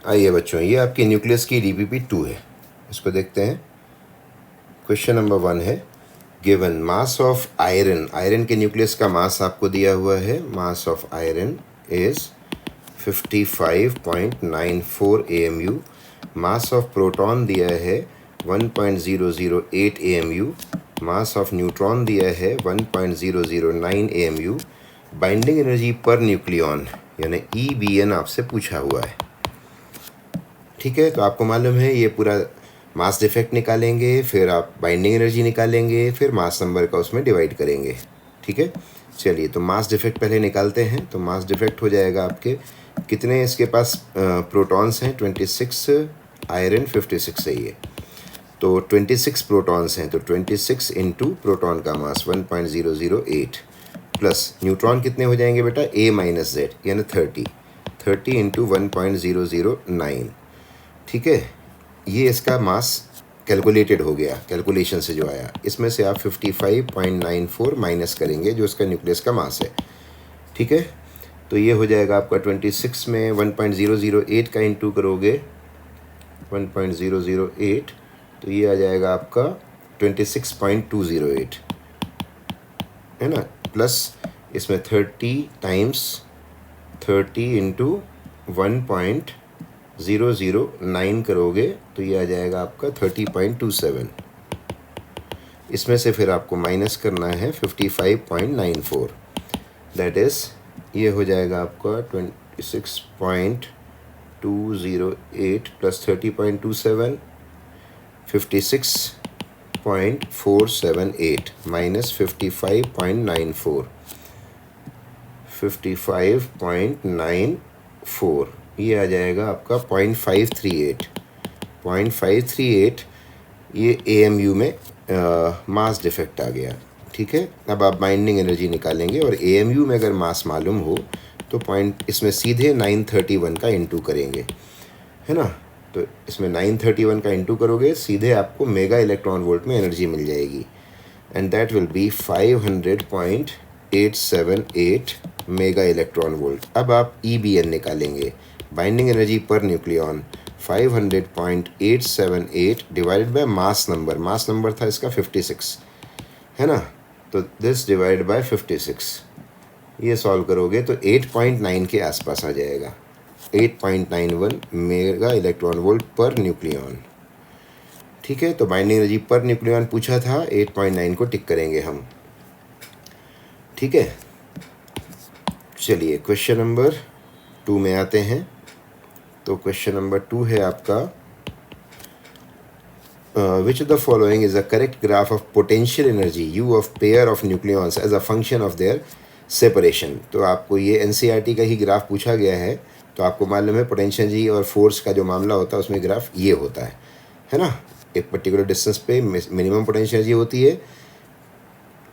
आइए बच्चों, ये आपके न्यूक्लियस की DPP2 है। इसको देखते हैं। क्वेश्चन नंबर 1 है, given mass of iron, iron के न्यूक्लियस का मास आपको दिया हुआ है। Mass of iron is 55.94 AMU। Mass of proton दिया है 1.008 AMU। मास ऑफ न्यूट्रॉन दिया है 1.009 AMU। बाइंडिंग एनर्जी पर न्यूक्लियॉन यानी EBN आपसे पूछा हुआ है। ठीक है, तो आपको मालूम है ये पूरा मास डिफेक्ट निकालेंगे, फिर आप बाइंडिंग एनर्जी निकालेंगे, फिर मास नंबर का उसमें डिवाइड करेंगे। ठीक है, चलिए तो मास डिफेक्ट पहले निकालते हैं। तो मास डिफेक्ट हो जाएगा आपके, कितने इसके पास प्रोटॉन्स हैं 26, आयरन 56 है ये, तो 26 प्रोटॉन्स हैं, तो 26 इंटू प्रोटॉन का मास 1.008 प्लस न्यूट्रॉन कितने हो जाएंगे बेटा, A माइनस जेड यानी 30 इंटू 1.009। ठीक है, ये इसका मास कैलकुलेटेड हो गया, कैलकुलेशन से जो आया। इसमें से आप 55.94 माइनस करेंगे जो इसका न्यूक्लियस का मास है। ठीक है, तो ये हो जाएगा आपका 26 में 1.008 का इंटू करोगे 1.008, तो ये आ जाएगा आपका 26.208 है ना, प्लस इसमें 30 टाइम्स 30 इंटू 1.009 करोगे तो ये आ जाएगा आपका 30.27। इसमें से फिर आपको माइनस करना है 55.94, दैट इज़ ये हो जाएगा आपका 26.208 प्लस 30.27 56.478 माइनस 55.94 55.94, ये आ जाएगा आपका 0.538 ये AMU में मास डिफेक्ट आ गया। ठीक है, अब आप बाइंडिंग एनर्जी निकालेंगे और AMU में अगर मास मालूम हो तो पॉइंट इसमें सीधे 931 का इंटू करेंगे, है ना। तो इसमें 931 का इंटू करोगे, सीधे आपको मेगा इलेक्ट्रॉन वोल्ट में एनर्जी मिल जाएगी, and that will be 500.878 mega electron volt. अब आप EBN निकालेंगे, बाइंडिंग एनर्जी पर nucleon 500.878 divided by mass number, mass number था इसका 56 है ना, तो दिस डिवाइड बाय 56, ये सॉल्व करोगे तो 8.9 के आसपास आ जाएगा, 8.91 मेगा इलेक्ट्रॉन वोल्ट पर न्यूक्लियॉन। ठीक है, तो बाइंडिंग एनर्जी पर न्यूक्लियॉन पूछा था, 8.9 को टिक करेंगे हम। ठीक है, चलिए क्वेश्चन नंबर 2 में आते हैं। तो क्वेश्चन नंबर 2 है आपका, which of the following is a correct graph of potential energy U of pair of nucleons as a function of their separation। तो आपको ये NCERT का ही ग्राफ पूछा गया है, तो आपको मालूम है पोटेंशियल एनर्जी और फोर्स का जो मामला होता है उसमें ग्राफ ये होता है ना। एक पर्टिकुलर डिस्टेंस पे मिनिमम पोटेंशियल एनर्जी होती है,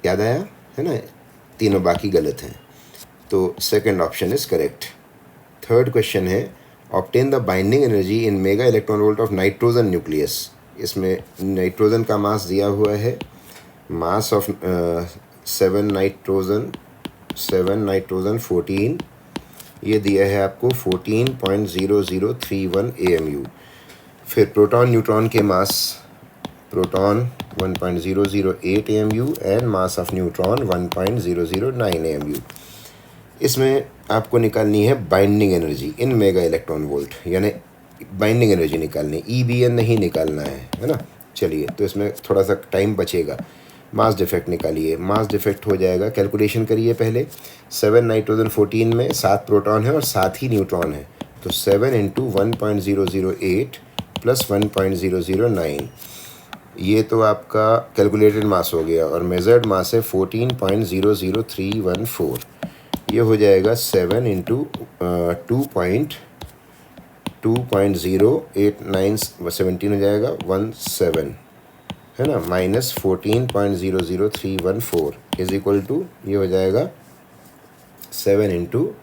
याद आया है ना, तीनों बाकी गलत हैं, तो second option is correct. Third question है, obtain the binding energy in mega electron volt of nitrogen nucleus. इसमें नाइट्रोजन का मास दिया हुआ है, मास ऑफ 7 नाइट्रोजन 14, ये दिया है आपको 14.0031 AMU। फिर प्रोटॉन न्यूट्रॉन के mass, proton 1.008 AMU and mass of neutron 1.009 AMU। इसमें आपको निकालनी है binding energy in mega electron volt, यानी बाइंडिंग एनर्जी निकालनी, EBN नहीं निकालना है ना। चलिए, तो इसमें थोड़ा सा टाइम बचेगा। मास डिफेक्ट निकालिए, मास डिफेक्ट हो जाएगा, कैलकुलेशन करिए पहले। 7 नाइट्रोजन 14 में 7 प्रोटॉन है और 7 ही न्यूट्रॉन है, तो 7 इंटू 1.008 प्लस 1.009, ये तो आपका कैलकुलेटेड मास हो गया, और मेजर्ड मास है 14.00314, ये हो जाएगा 7 इंटू 2.089 17 हो जाएगा 17 है ना, माइनस 14.00314 इज इक्वल टू, ये हो जाएगा 7 इंटू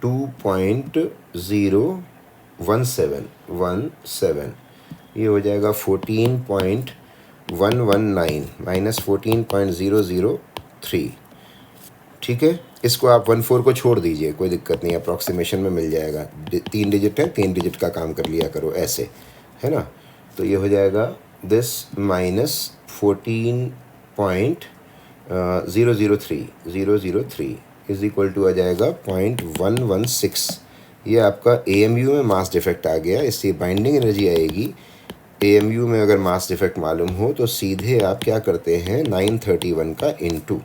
2.017, ये हो जाएगा 14.119 माइनस 14.003। ठीक है, इसको आप 1/4 को छोड़ दीजिए, कोई दिक्कत नहीं, अप्रॉक्सीमेशन में मिल जाएगा। 3 डिजिट है, 3 डिजिट का काम कर लिया करो ऐसे, है ना। तो ये हो जाएगा this minus 14.003 is equal to आ जाएगा 0.116। ये आपका AMU में मास डिफेक्ट आ गया, इससे बाइंडिंग एनर्जी आएगी। AMU में अगर मास डिफेक्ट मालूम हो तो सीधे आप क्या करते हैं 931 का इंटू,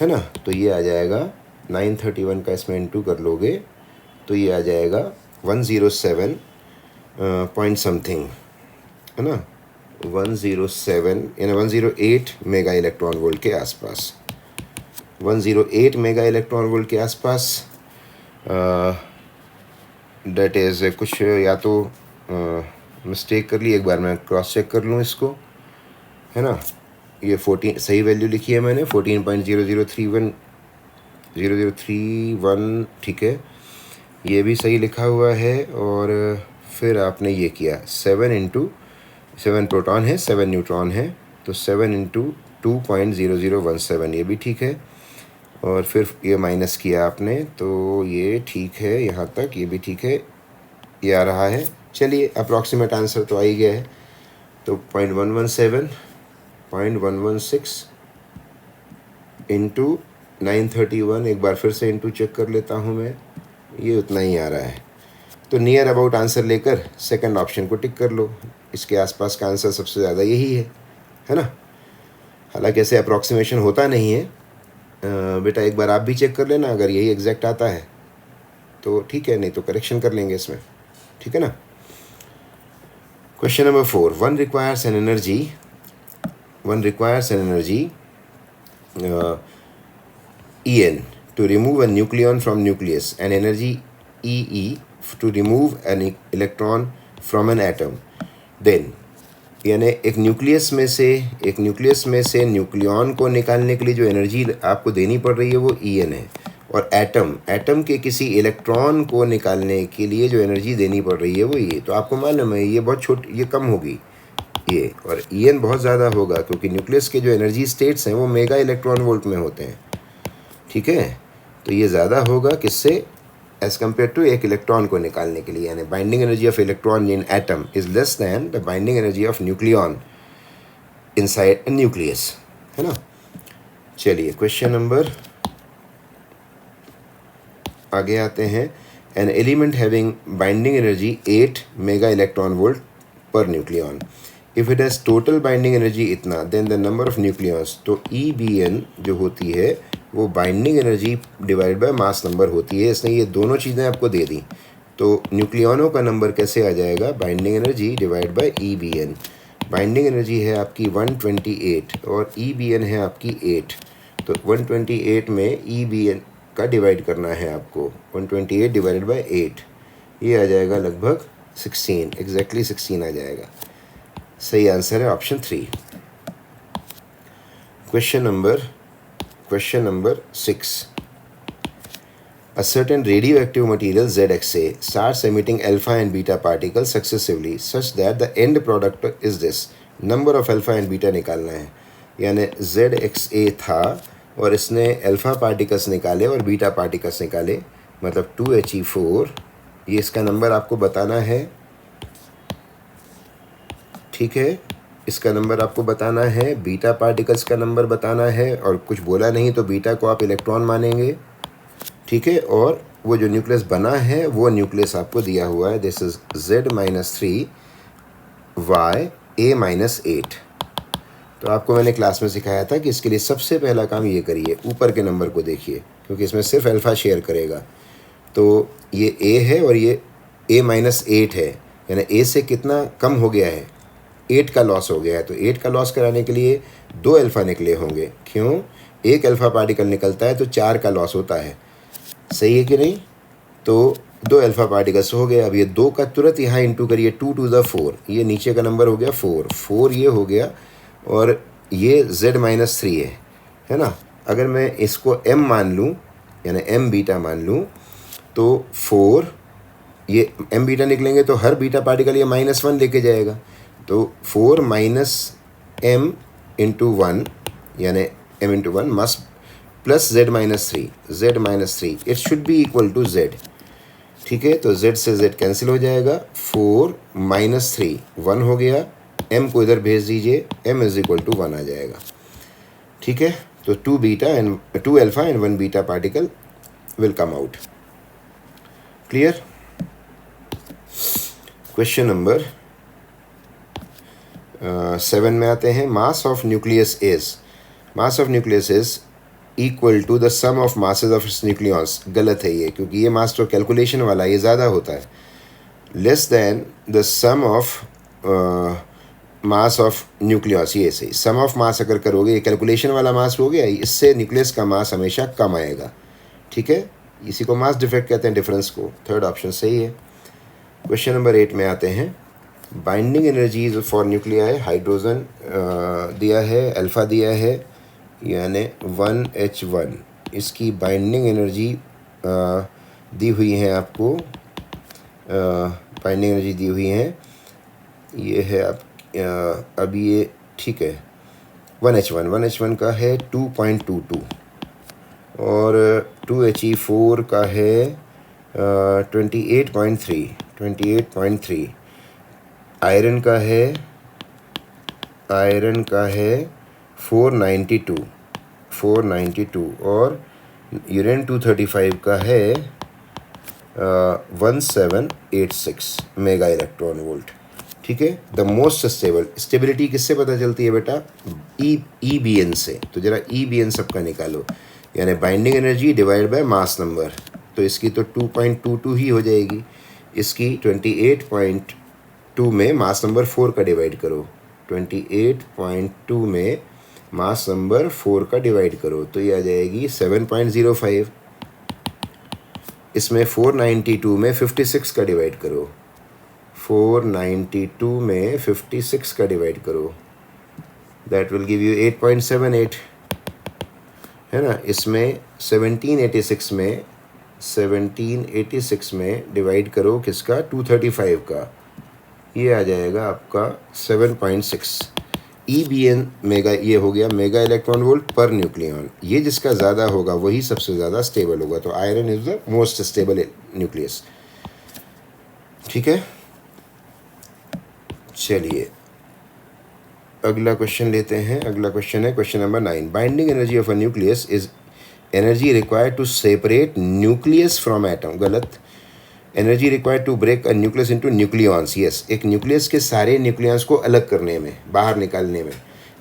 है ना। तो ये आ जाएगा 931 का इसमें इंटू कर लोगे तो ये आ जाएगा 107 पॉइंट समथिंग, है ना, 107 यानी 108 मेगा इलेक्ट्रॉन वोल्ट के आसपास, 108 मेगा इलेक्ट्रॉन वोल्ट के आसपास। डेट इज़ कुछ या तो मिस्टेक कर ली, एक बार मैं क्रॉस चेक कर लूँ इसको, है ना। ये 14 सही वैल्यू लिखी है मैंने, 14.0031 ठीक है, ये भी सही लिखा हुआ है। और फिर आपने ये किया 7 प्रोटॉन है 7 न्यूट्रॉन है, तो 7 इंटू 2.0017 ये भी ठीक है। और फिर ये माइनस किया आपने तो ये ठीक है, यहाँ तक ये भी ठीक है, ये आ रहा है। चलिए अप्रॉक्सीमेट आंसर तो आ ही गया है, तो 0.116 इंटू 931, एक बार फिर से इंटू चेक कर लेता हूँ मैं, ये उतना ही आ रहा है। तो नियर अबाउट आंसर लेकर सेकंड ऑप्शन को टिक कर लो, इसके आसपास का आंसर सबसे ज़्यादा यही है ना। हालांकि ऐसे अप्रॉक्सीमेशन होता नहीं है बेटा, एक बार आप भी चेक कर लेना, अगर यही एग्जैक्ट आता है तो ठीक है, नहीं तो करेक्शन कर लेंगे इसमें, ठीक है ना। Question number 4, one requires an energy En to remove a nucleon from nucleus and energy EE to remove an electron from an atom. Then यानी एक न्यूक्लियस में से न्यूक्लियन को निकालने के लिए जो एनर्जी आपको देनी पड़ रही है वो En है, और एटम के किसी इलेक्ट्रॉन को निकालने के लिए जो एनर्जी देनी पड़ रही है वो ये। तो आपको मालूम है ये बहुत छोटी, ये कम होगी ये, और En बहुत ज़्यादा होगा क्योंकि न्यूक्लियस के जो एनर्जी स्टेट्स हैं वो मेगा इलेक्ट्रॉन वोल्ट में होते हैं, ठीक है। तो ये ज़्यादा होगा किससे, एज़ कम्पेयर टू एक इलेक्ट्रॉन को निकालने के लिए, यानी binding energy of electron in atom is less than the binding energy of nucleon inside a nucleus, है ना। चलिए क्वेश्चन नंबर आगे आते हैं। An element having binding energy 8 mega electron volt per nucleon, if it has total binding energy इतना, then the number of nucleons, तो EBN जो होती है वो binding energy divide by mass number होती है। इसने ये दोनों चीज़ें आपको दे दी, तो न्यूक्लियनों का नंबर कैसे आ जाएगा, binding energy divide by EBN। Binding energy है आपकी 128 और EBN है आपकी 8, तो 128 में EBN का डिवाइड करना है आपको, 128 डिवाइडेड बाय 8, ये आ जाएगा लगभग 16, एग्जैक्टली 16 आ जाएगा। सही आंसर है option 3। Question number 6, a certain radioactive material ZXA starts emitting alpha and beta particles successively such that the end product is this, number of alpha and beta निकालना है। यानी ZXA था और इसने अल्फ़ा पार्टिकल्स निकाले और beta particles निकाले, मतलब 2He4, ये इसका नंबर आपको बताना है, ठीक है। इसका नंबर आपको बताना है, बीटा पार्टिकल्स का नंबर बताना है, और कुछ बोला नहीं तो बीटा को आप इलेक्ट्रॉन मानेंगे, ठीक है। और वो जो न्यूक्लियस बना है वो न्यूक्लियस आपको दिया हुआ है, this is Z-3 Y A-8। तो आपको मैंने क्लास में सिखाया था कि इसके लिए सबसे पहला काम ये करिए, ऊपर के नंबर को देखिए क्योंकि इसमें सिर्फ अल्फ़ा शेयर करेगा। तो ये A है और ये A-8 है, यानी A से कितना कम हो गया है, 8 का लॉस हो गया है। तो 8 का लॉस कराने के लिए 2 अल्फ़ा निकले होंगे, क्यों, एक अल्फ़ा पार्टिकल निकलता है तो 4 का लॉस होता है, सही है कि नहीं। तो 2 अल्फ़ा पार्टिकल्स हो गए। अब ये 2 का तुरंत यहाँ इंटू करिए, 2 to the 4, ये नीचे का नंबर हो गया 4 ये हो गया, और ये Z-3 है ना। अगर मैं इसको M मान लूँ यानी M बीटा मान लूँ तो 4, ये M बीटा निकलेंगे तो हर बीटा पार्टिकल ये -1 लेके जाएगा, तो 4 - M × 1 यानी M × 1 must plus z minus three, it should be equal to z। ठीक है, तो z से z कैंसिल हो जाएगा, 4 माइनस 3 1 हो गया, m को इधर भेज दीजिए, m इज इक्वल टू 1 आ जाएगा। ठीक है, तो 2 alpha and 1 beta particle will come out. Clear? Question number 7 में आते हैं। Mass of nucleus is equal to the sum of masses of its nucleons. गलत है ये, क्योंकि ये मास तो कैलकुलेशन वाला, ये ज़्यादा होता है। Less than the sum of mass of nucleus, ये सही। सम ऑफ मास अगर करोगे, ये कैलकुलेशन वाला मास हो गया, इससे न्यूक्लियस का मास हमेशा कम आएगा। ठीक है, इसी को मास डिफेक्ट कहते हैं, डिफरेंस को। थर्ड ऑप्शन सही है। क्वेश्चन नंबर 8 में आते हैं। Binding energies for nuclei, hydrogen दिया है, अल्फ़ा दिया है, यानी 1H1। इसकी बाइंडिंग एनर्जी दी हुई है आपको, बाइंडिंग एनर्जी दी हुई है, ये है आप अभी ये ठीक है। 1H1 का है 2.22 और 2He4 का है 28.3। आयरन का है 492 और यूरेन 235 का है 1786 मेगा इलेक्ट्रॉन वोल्ट। ठीक है, द मोस्ट स्टेबल, स्टेबिलिटी किससे पता चलती है बेटा? EBN से। तो जरा EBN सबका निकालो, यानी binding energy divide by mass number. तो इसकी तो 2.22 ही हो जाएगी। इसकी 28.2 में मास नंबर 4 का डिवाइड करो, 28.2 में मास नंबर 4 का डिवाइड करो, तो ये आ जाएगी 7.05। इसमें 492 में 56 का डिवाइड करो, 492 में 56 का डिवाइड करो, दैट विल गिव यू 8.78, है ना। इसमें 1786 में डिवाइड करो किसका? 235 का, ये आ जाएगा आपका 7.6। EBN मेगा, ये हो गया mega electron volt per nucleon. ये जिसका ज़्यादा होगा वही सबसे ज़्यादा स्टेबल होगा। तो iron is the most stable nucleus. ठीक है, चलिए अगला क्वेश्चन लेते हैं। अगला क्वेश्चन है question number 9। Binding energy of a nucleus is energy required to separate nucleus from atom. गलत। Energy required to break a nucleus into nucleons. Yes, एक न्यूक्लियस के सारे न्यूक्लियॉन्स को अलग करने में, बाहर निकालने में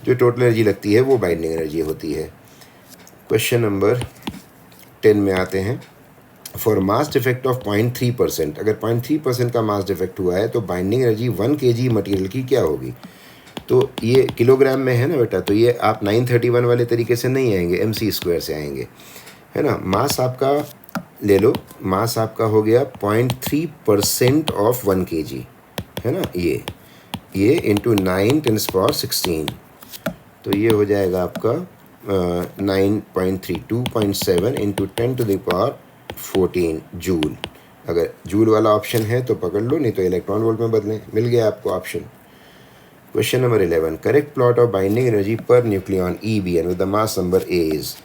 जो टोटल एनर्जी लगती है वो बाइंडिंग एनर्जी होती है। क्वेश्चन नंबर 10 में आते हैं। फॉर मास डिफेक्ट ऑफ 0.3%, अगर 0.3% का मास डिफेक्ट हुआ है तो बाइंडिंग एनर्जी 1 kg मटेरियल की क्या होगी? तो ये किलोग्राम में है ना बेटा, तो ये आप 931 वाले तरीके से नहीं आएंगे, MC² से आएंगे, है ना। मास आपका ले लो, मास आपका हो गया 0.3% ऑफ 1 kg, है ना। ये इंटू 9×10⁻16, तो ये हो जाएगा आपका 9.32.7 इंटू 10⁻14 जूल। अगर जूल वाला ऑप्शन है तो पकड़ लो, नहीं तो इलेक्ट्रॉन वोल्ट में बदलें। मिल गया आपको option. Question number 11। Correct plot of binding energy per nucleon EBN with the mass number A is.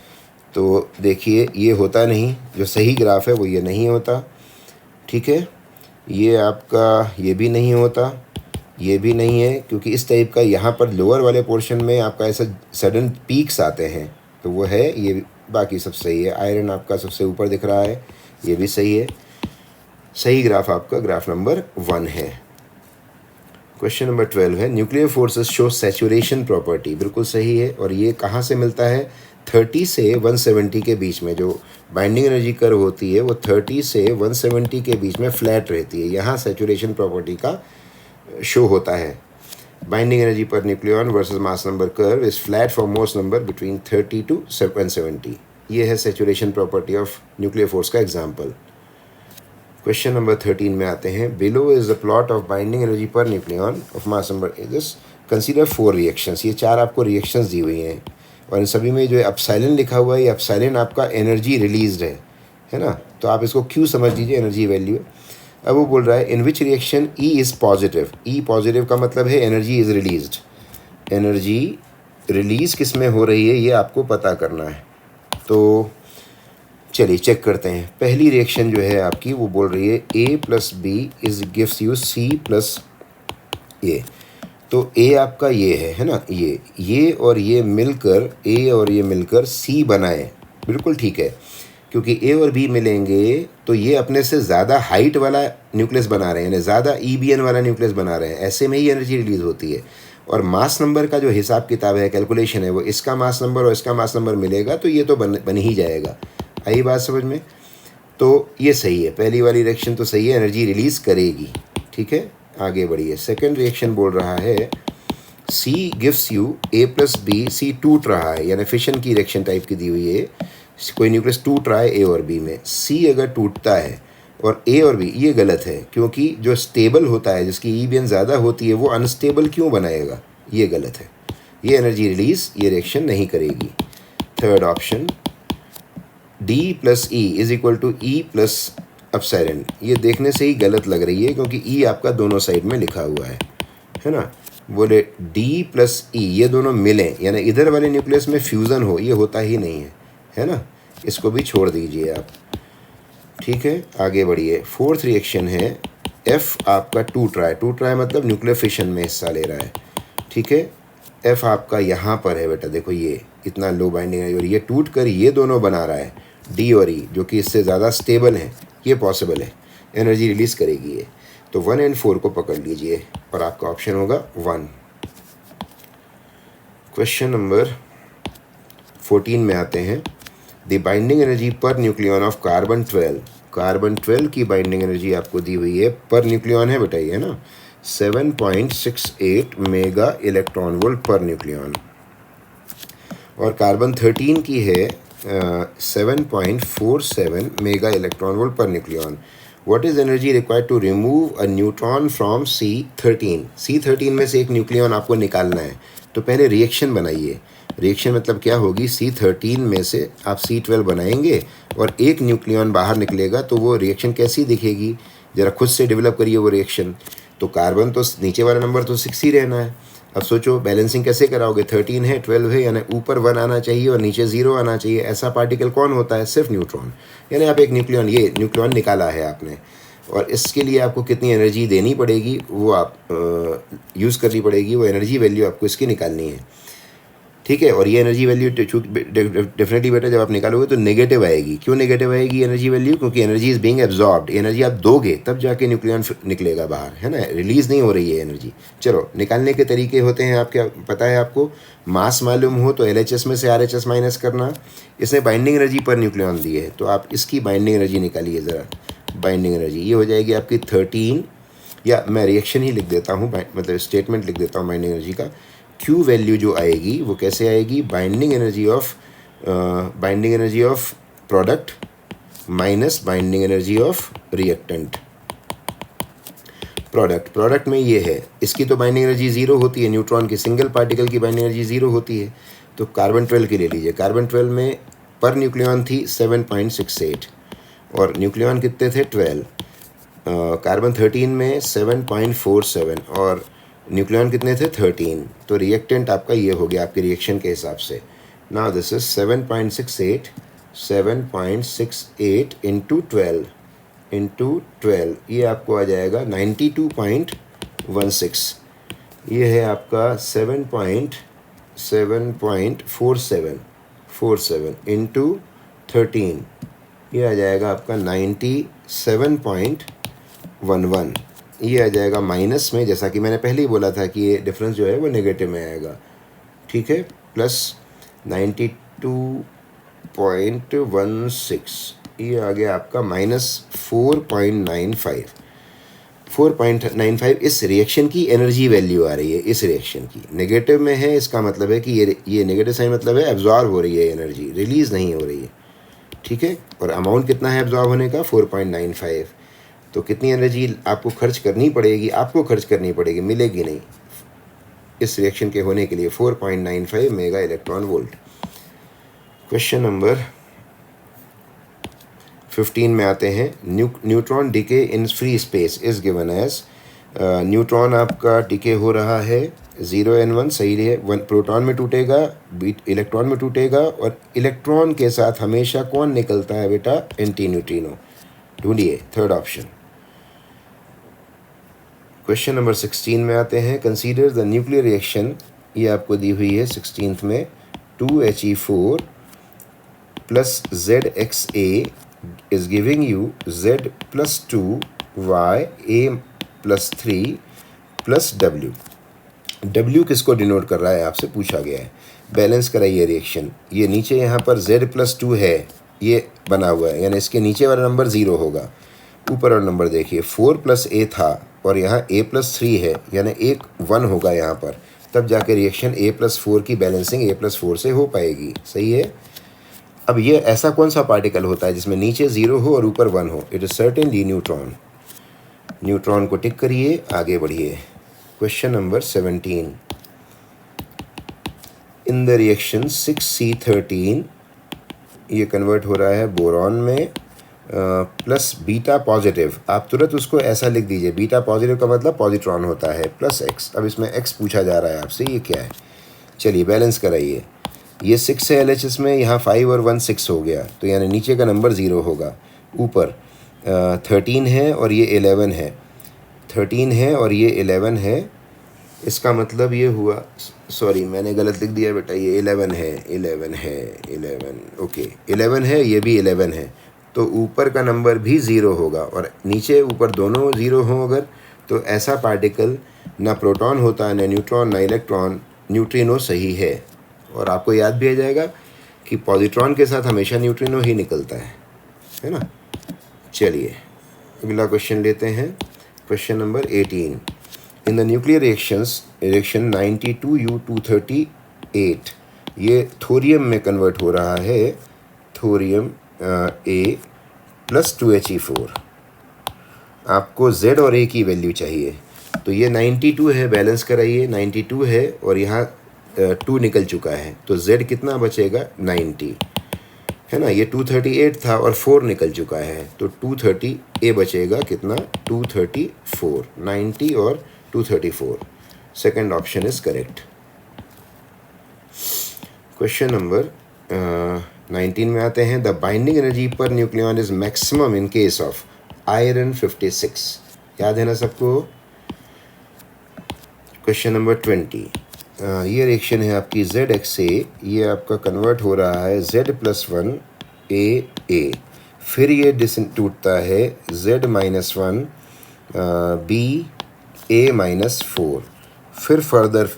तो देखिए ये होता नहीं, जो सही ग्राफ है वो ये नहीं होता। ठीक है, ये आपका ये भी नहीं होता, ये भी नहीं है, क्योंकि इस टाइप का यहाँ पर लोअर वाले पोर्शन में आपका ऐसा सडन पीक्स आते हैं, तो वो है ये। बाकी सब सही है। आयरन आपका सबसे ऊपर दिख रहा है, ये भी सही है। सही ग्राफ आपका ग्राफ नंबर 1 है। क्वेश्चन नंबर 12 है। Nuclear forces show saturation property. बिल्कुल सही है। और ये कहाँ से मिलता है? 30 से 170 के बीच में जो बाइंडिंग एनर्जी कर्व होती है वो 30 से 170 के बीच में फ्लैट रहती है। यहाँ सैचुरेशन प्रॉपर्टी का शो होता है। Binding energy per nucleon versus mass number curve is flat for most number between 30 to 170। ये है saturation property of nuclear force का एग्जाम्पल। क्वेश्चन नंबर 13 में आते हैं। Below is the plot of binding energy per nucleon of mass number is consider 4 reactions. ये 4 आपको reactions दी हुई हैं और इन सभी में जो एप्सिलॉन लिखा हुआ है, ये एप्सिलॉन आपका एनर्जी रिलीज्ड है ना। तो आप इसको क्यू समझ लीजिए, एनर्जी वैल्यू। अब वो बोल रहा है in which reaction E is positive. E positive का मतलब है energy is released. Energy release किस में हो रही है ये आपको पता करना है। तो चलिए चेक करते हैं। पहली रिएक्शन जो है आपकी वो बोल रही है A plus B is gives you C plus a. तो A आपका ये है ना, ये और ये मिलकर A और ये मिलकर C बनाए, बिल्कुल ठीक है, क्योंकि A और B मिलेंगे तो ये अपने से ज़्यादा हाइट वाला न्यूक्लियस बना रहे हैं, यानी ज़्यादा EBN वाला न्यूक्लियस बना रहे हैं। ऐसे में ही एनर्जी रिलीज़ होती है। और मास नंबर का जो हिसाब किताब है, कैलकुलेशन है, वो इसका मास नंबर और इसका मास नंबर मिलेगा तो ये तो बन ही जाएगा। आई बात समझ में? तो ये सही है, पहली वाली रिएक्शन तो सही है, एनर्जी रिलीज़ करेगी। ठीक है, आगे बढ़िए। सेकेंड रिएक्शन बोल रहा है C gives you A plus B. C टूट रहा है, यानी फिशन की रिएक्शन टाइप की दी हुई है, कोई न्यूक्लियस टूट रहा है A और B में। C अगर टूटता है और A और B, ये गलत है, क्योंकि जो स्टेबल होता है, जिसकी EBN ज़्यादा होती है, वो अनस्टेबल क्यों बनाएगा? ये गलत है, ये एनर्जी रिलीज़ ये रिएक्शन नहीं करेगी। Third option D plus E is equal to E plus epsilon, ये देखने से ही गलत लग रही है, क्योंकि E आपका दोनों साइड में लिखा हुआ है ना। बोले D प्लस E ये दोनों मिलें, यानी इधर वाले न्यूक्लियस में फ्यूज़न हो, ये होता ही नहीं है ना। इसको भी छोड़ दीजिए आप। ठीक है, आगे बढ़िए। फोर्थ रिएक्शन है F आपका टूट रहा है मतलब न्यूक्लियर फिशन में हिस्सा ले रहा है। ठीक है, F आपका यहाँ पर है बेटा, देखो ये इतना लो बाइंडिंग है, और ये टूट कर ये दोनों बना रहा है D और E, जो कि इससे ज़्यादा स्टेबल है। ये पॉसिबल है, एनर्जी रिलीज़ करेगी ये। तो 1 और 4 को पकड़ लीजिए और आपका ऑप्शन होगा 1। क्वेश्चन नंबर 14 में आते हैं। The binding energy per nucleon of carbon 12 की बाइंडिंग एनर्जी आपको दी हुई है, पर न्यूक्लियन है बेटा ये, है ना, 7.68 mega electron volt per nucleon. और कार्बन 13 की है 7.47 mega electron volt per nucleon. What is energy required to remove a neutron from C13? C13 में से एक न्यूक्लियन आपको निकालना है, तो पहले रिएक्शन बनाइए। रिएक्शन मतलब क्या होगी, C13 में से आप C12 बनाएंगे और एक न्यूक्लियन बाहर निकलेगा, तो वो रिएक्शन कैसी दिखेगी, ज़रा खुद से डेवलप करिए वो रिएक्शन। तो कार्बन तो नीचे वाला नंबर तो 6 ही रहना है। अब सोचो बैलेंसिंग कैसे कराओगे, 13 है 12 है, यानी ऊपर 1 आना चाहिए और नीचे 0 आना चाहिए। ऐसा पार्टिकल कौन होता है? सिर्फ न्यूट्रॉन। यानी आप एक न्यूक्लियन, ये न्यूक्लियन निकाला है आपने, और इसके लिए आपको कितनी एनर्जी देनी पड़ेगी वो आप यूज़ करनी पड़ेगी, वो एनर्जी वैल्यू आपको इसकी निकालनी है। ठीक है, और ये एनर्जी वैल्यू डेफिनेटली बेटा जब आप निकालोगे तो नेगेटिव आएगी। क्यों नेगेटिव आएगी एनर्जी वैल्यू? क्योंकि energy is being absorbed. Energy आप दोगे तब जाके न्यूक्लियन निकलेगा बाहर, है ना, रिलीज़ नहीं हो रही है एनर्जी। चलो, निकालने के तरीके होते हैं आपके, पता है आपको। मास मालूम हो तो LHS में से RHS माइनस करना। इसने बाइंडिंग एनर्जी पर न्यूक्लियन दी है, तो आप इसकी बाइंडिंग एनर्जी निकालिए ज़रा। बाइंडिंग एनर्जी ये हो जाएगी आपकी 13, या मैं रिएक्शन ही लिख देता हूँ, मतलब स्टेटमेंट लिख देता हूँ बाइंडिंग एनर्जी का। Q वैल्यू जो आएगी वो कैसे आएगी, binding energy of product minus binding energy of reactant. Product में ये है, इसकी तो बाइंडिंग एनर्जी 0 होती है, न्यूट्रॉन की सिंगल पार्टिकल की बाइंडिंग एनर्जी 0 होती है। तो कार्बन 12 की ले लीजिए। कार्बन 12 में पर न्यूक्लियन थी 7.68 और न्यूक्लियन कितने थे 12। कार्बन 13 में 7.47 और न्यूक्लियन कितने थे 13। तो रिएक्टेंट आपका ये हो गया आपके रिएक्शन के हिसाब से। नाउ दिस इज 7.68 इंटू 12 ये आपको आ जाएगा 92.16। ये है आपका 7.47 इंटू 13, ये आ जाएगा आपका 97.11। ये आ जाएगा माइनस में, जैसा कि मैंने पहले ही बोला था कि ये डिफरेंस जो है वो नेगेटिव में आएगा। ठीक है, प्लस 92.16, ये आ गया आपका माइनस 4.95। इस रिएक्शन की एनर्जी वैल्यू आ रही है, इस रिएक्शन की। नेगेटिव में है, इसका मतलब है कि ये नेगेटिव साइन मतलब है एब्जॉर्ब हो रही है एनर्जी, रिलीज़ नहीं हो रही है। ठीक है, और अमाउंट कितना है एब्जॉर्ब होने का, 4.95। तो कितनी एनर्जी आपको खर्च करनी पड़ेगी, मिलेगी नहीं इस रिएक्शन के होने के लिए, 4.95 mega electron volt. Question number 15 में आते हैं। Neutron decay in free space is given as neutron आपका डिके हो रहा है 0n1, सही है। वन प्रोटॉन में टूटेगा, इलेक्ट्रॉन में टूटेगा, और इलेक्ट्रॉन के साथ हमेशा कौन निकलता है बेटा? Anti neutrino. ढूंढिए थर्ड ऑप्शन। क्वेश्चन नंबर 16 में आते हैं। कंसीडर द न्यूक्लियर रिएक्शन, ये आपको दी हुई है 16th में। 2He4 plus ZXa is giving you Z plus 2Y A plus 3 plus W किसको डिनोट कर रहा है आपसे पूछा गया है। बैलेंस कराइए रिएक्शन। ये नीचे यहाँ पर Z plus 2 है, ये बना हुआ है, यानी इसके नीचे वाला नंबर 0 होगा। ऊपर वाला नंबर देखिए 4 plus A था और यहाँ A plus 3 है, यानी एक 1 होगा यहाँ पर, तब जाके रिएक्शन A plus 4 की बैलेंसिंग A plus 4 से हो पाएगी। सही है। अब ये ऐसा कौन सा पार्टिकल होता है जिसमें नीचे 0 हो और ऊपर 1 हो? It is certainly neutron. Neutron को टिक करिए, आगे बढ़िए। Question number 17। In the reaction 6C13 ये कन्वर्ट हो रहा है बोरॉन में प्लस बीटा पॉजिटिव। आप तुरंत उसको ऐसा लिख दीजिए, बीटा पॉजिटिव का मतलब पॉजिट्रॉन होता है, प्लस X। अब इसमें X पूछा जा रहा है आपसे, ये क्या है? चलिए बैलेंस कराइए। ये 6 है LHS में, यहाँ 5 और 1 6 हो गया, तो यानी नीचे का नंबर 0 होगा। ऊपर 13 है और ये 11 है, 13 है और ये 11 है। इसका मतलब ये हुआ, सॉरी मैंने गलत लिख दिया बेटा, ये 11 है, 11 है, 11, ओके 11 है, ये भी 11 है, तो ऊपर का नंबर भी 0 होगा और नीचे ऊपर दोनों 0 हों अगर, तो ऐसा पार्टिकल ना प्रोटॉन होता है, ना न्यूट्रॉन, ना इलेक्ट्रॉन, न्यूट्रिनो सही है। और आपको याद भी आ जाएगा कि पॉजिट्रॉन के साथ हमेशा न्यूट्रिनो ही निकलता है ना। चलिए अगला क्वेश्चन लेते हैं। Question number 18। In the nuclear reaction 92U238 ये थोरियम में कन्वर्ट हो रहा है, थोरियम A प्लस 2He4। आपको Z और A की वैल्यू चाहिए, तो ये 92 है, बैलेंस कराइए। 92 है और यहाँ 2 निकल चुका है, तो Z कितना बचेगा? 90 है ना। ये 238 था और 4 निकल चुका है, तो 230 A बचेगा कितना? 234। 90 और 234, second option is correct. Question number 19 में आते हैं। द बाइंडिंग एनर्जी पर nucleon is maximum in case of iron 56। याद है ना सबको। Question number 20। ये रिएक्शन है आपकी ZXa, ये आपका कन्वर्ट हो रहा है Z plus 1 A, फिर ये टूटता है Z minus 1 B A minus 4, फिर फर्दर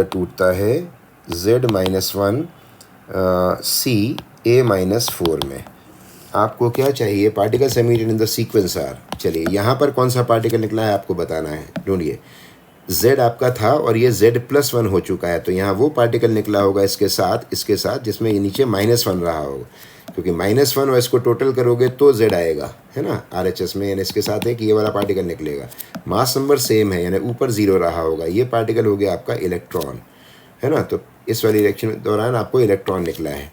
टूटता है Z minus 1 C A minus 4 में। आपको क्या चाहिए? Particles emitted in the sequence are. चलिए यहाँ पर कौन सा पार्टिकल निकला है आपको बताना है, ढूंढिए। Z आपका था और ये Z plus 1 हो चुका है, तो यहाँ वो पार्टिकल निकला होगा इसके साथ जिसमें ये नीचे -1 रहा होगा, क्योंकि -1 और इसको टोटल करोगे तो Z आएगा, है ना। RHS में यानी इसके साथ एक ये वाला पार्टिकल निकलेगा। मास नंबर सेम है, यानी ऊपर 0 रहा होगा। ये पार्टिकल हो गया आपका इलेक्ट्रॉन, है ना। तो इस वाली रिएक्शन के दौरान आपको इलेक्ट्रॉन निकला है।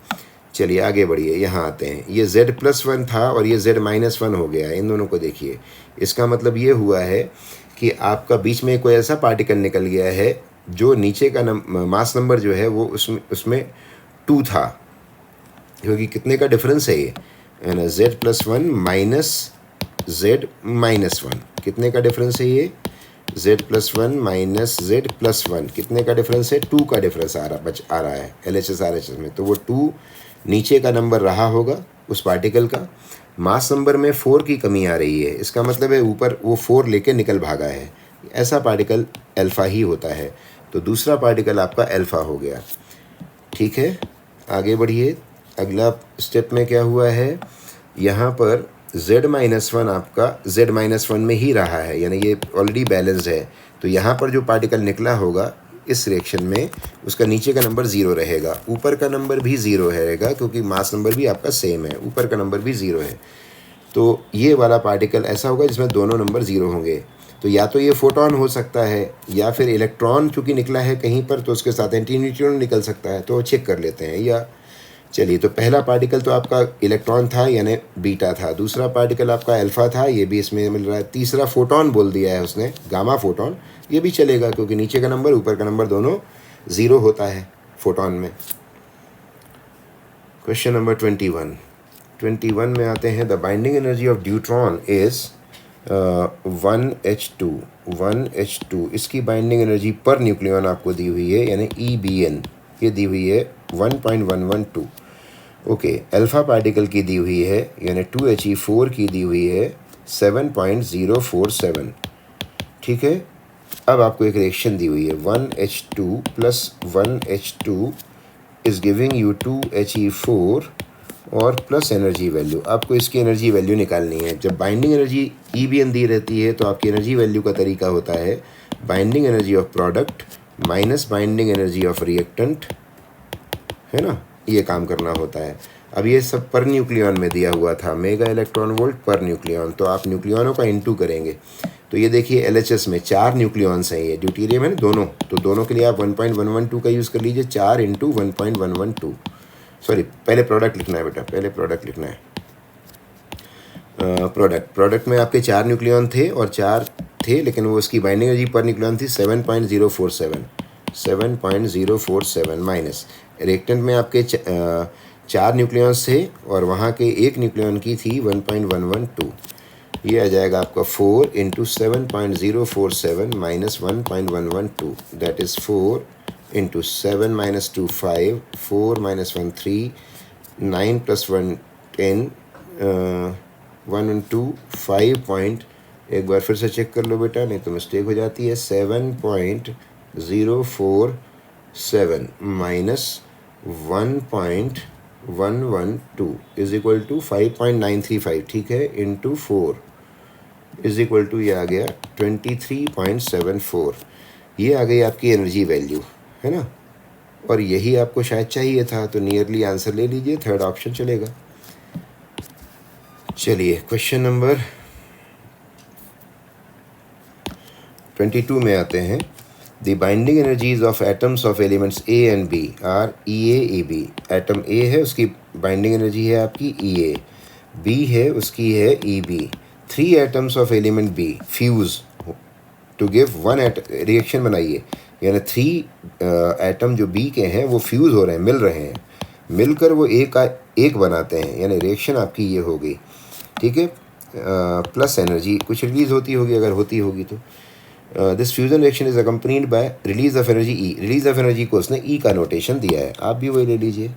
चलिए आगे बढ़िए, यहाँ आते हैं। ये Z plus 1 था और ये Z minus 1 हो गया। इन दोनों को देखिए, इसका मतलब ये हुआ है कि आपका बीच में कोई ऐसा पार्टिकल निकल गया है जो नीचे का मास नंबर जो है वो उसमें 2 था, क्योंकि कितने का डिफरेंस है ये, है ना। Z plus 1 minus Z minus 1, कितने का डिफरेंस है ये? Z plus 1 minus Z plus 1, कितने का डिफरेंस है? 2 का डिफरेंस आ रहा है LHS RHS में, तो वो 2 नीचे का नंबर रहा होगा उस पार्टिकल का। मास नंबर में 4 की कमी आ रही है, इसका मतलब है ऊपर वो 4 लेके निकल भागा है। ऐसा पार्टिकल अल्फ़ा ही होता है, तो दूसरा पार्टिकल आपका अल्फ़ा हो गया। ठीक है, आगे बढ़िए। अगला स्टेप में क्या हुआ है, यहाँ पर Z minus 1 आपका Z minus 1 में ही रहा है, यानी ये ऑलरेडी बैलेंस्ड है। तो यहाँ पर जो पार्टिकल निकला होगा इस रिएक्शन में, उसका नीचे का नंबर 0 रहेगा, ऊपर का नंबर भी 0 रहेगा, क्योंकि मास नंबर भी आपका सेम है, ऊपर का नंबर भी 0 है। तो ये वाला पार्टिकल ऐसा होगा जिसमें दोनों नंबर 0 होंगे। तो या तो ये फोटोन हो सकता है, या फिर इलेक्ट्रॉन चूँकि निकला है कहीं पर, तो उसके साथ एंटी न्यूट्रिनो निकल सकता है। तो चेक कर लेते हैं, या चलिए, तो पहला पार्टिकल तो आपका इलेक्ट्रॉन था यानी बीटा था, दूसरा पार्टिकल आपका अल्फ़ा था, ये भी इसमें मिल रहा है, तीसरा फोटोन बोल दिया है उसने, गामा फोटोन, ये भी चलेगा क्योंकि नीचे का नंबर ऊपर का नंबर दोनों ज़ीरो होता है फोटोन में। क्वेश्चन नंबर 21 में आते हैं, the binding energy of deuteron is 1H2। इसकी बाइंडिंग एनर्जी पर न्यूक्लियन आपको दी हुई है यानी EBN, ये दी हुई है 1.112। ओके, अल्फ़ा पार्टिकल की दी हुई है यानी 2He4 की दी हुई है 7.047। ठीक है, अब आपको एक रिएक्शन दी हुई है 1H2 plus 1H2 is giving you 2He4 और प्लस एनर्जी वैल्यू। आपको इसकी एनर्जी वैल्यू निकालनी है। जब बाइंडिंग एनर्जी EBN दी रहती है तो आपकी एनर्जी वैल्यू का तरीका होता है binding energy of product minus binding energy of reactant, है ना, ये काम करना होता है। अब ये सब पर न्यूक्लियन में दिया हुआ था, mega electron volt per nucleon, तो आप न्यूक्लियनों का इनटू करेंगे। तो ये देखिए LHS में 4 न्यूक्लियॉन्स हैं, ये ड्यूटेरियम है ना दोनों, तो दोनों के लिए आप 1.112 का यूज़ कर लीजिए, 4 × 1.112। सॉरी, पहले प्रोडक्ट लिखना है बेटा, पहले प्रोडक्ट लिखना है। प्रोडक्ट में आपके 4 न्यूक्लियॉन थे और 4 थे, लेकिन वो उसकी बाइंडिंग एनर्जी पर न्यूक्लियॉन थी 7.047 माइनस रिएक्टेंट में आपके 4 न्यूक्लियॉन्स थे और वहाँ के एक न्यूक्लियॉन की थी 1.112। ये आ जाएगा आपका 4 × 7.047 माइनस 1.112, दैट इज़ 4 × 7 - 2 5, 4 - 1 3, 9 + 1 10, 1 × 2 5 एक बार फिर से चेक कर लो बेटा, नहीं तो मिस्टेक हो जाती है। 7.047 माइनस 1.112 इज इक्वल टू 5.935, ठीक है, इंटू 4 इज इक्वल टू ये आ गया 23.74। ये आ गई आपकी एनर्जी वैल्यू, है ना, और यही आपको शायद चाहिए था, तो नियरली आंसर ले लीजिए, थर्ड ऑप्शन चलेगा। चलिए, क्वेश्चन नंबर 22 में आते हैं। The binding energies of atoms of elements A and B are EA EB। Atom A है, उसकी बाइंडिंग एनर्जी है आपकी EA, B है, उसकी है EB। 3 atoms of element B fuse to give 1 reaction बनाइए, यानी 3 एटम जो B के हैं वो फ्यूज़ हो रहे हैं, मिल रहे हैं, मिलकर वो एक बनाते हैं, यानी रिएक्शन आपकी ये हो गई, ठीक है। प्लस एनर्जी कुछ रिलीज़ होती होगी, अगर होती होगी तो। This fusion reaction is accompanied by release of energy E। Release of energy को उसने E का नोटेशन दिया है, आप भी वही ले लीजिए,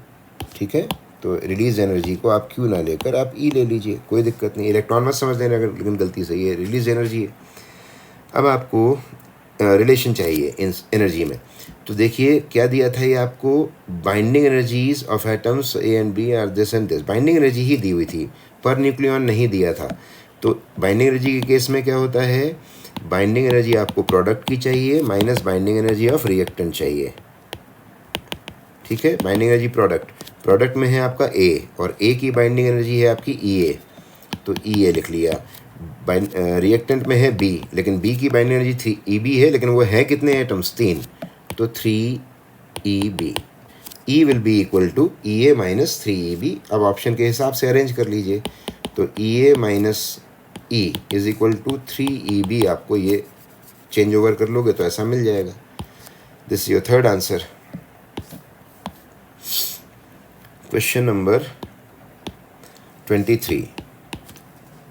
ठीक है। तो रिलीज एनर्जी को आप Q ना लेकर आप E ले लीजिए, कोई दिक्कत नहीं, इलेक्ट्रॉन मत समझ लेना, अगर लेकिन गलती सही है, रिलीज एनर्जी है। अब आपको रिलेशन चाहिए इन एनर्जी में, तो देखिए क्या दिया था ये आपको, binding energies of atoms A and B are this and this, binding energy ही दी हुई थी, पर न्यूक्लियन नहीं दिया था। तो बाइंडिंग एनर्जी के केस में क्या होता है, बाइंडिंग एनर्जी आपको प्रोडक्ट की चाहिए minus binding energy of reactant चाहिए, ठीक है। बाइंडिंग एनर्जी प्रोडक्ट में है आपका A और A की बाइंडिंग एनर्जी है आपकी EA, तो EA लिख लिया। रिएक्टेंट में है B, लेकिन B की बाइंडिंग एनर्जी 3 EB है, लेकिन वो है कितने एटम्स, 3, तो 3EB। E will be equal to EA minus 3EB। अब ऑप्शन के हिसाब से अरेंज कर लीजिए, तो EA minus E is equal to 3EB, आपको ये चेंज ओवर कर लोगे तो ऐसा मिल जाएगा। This your third answer. Question number 23।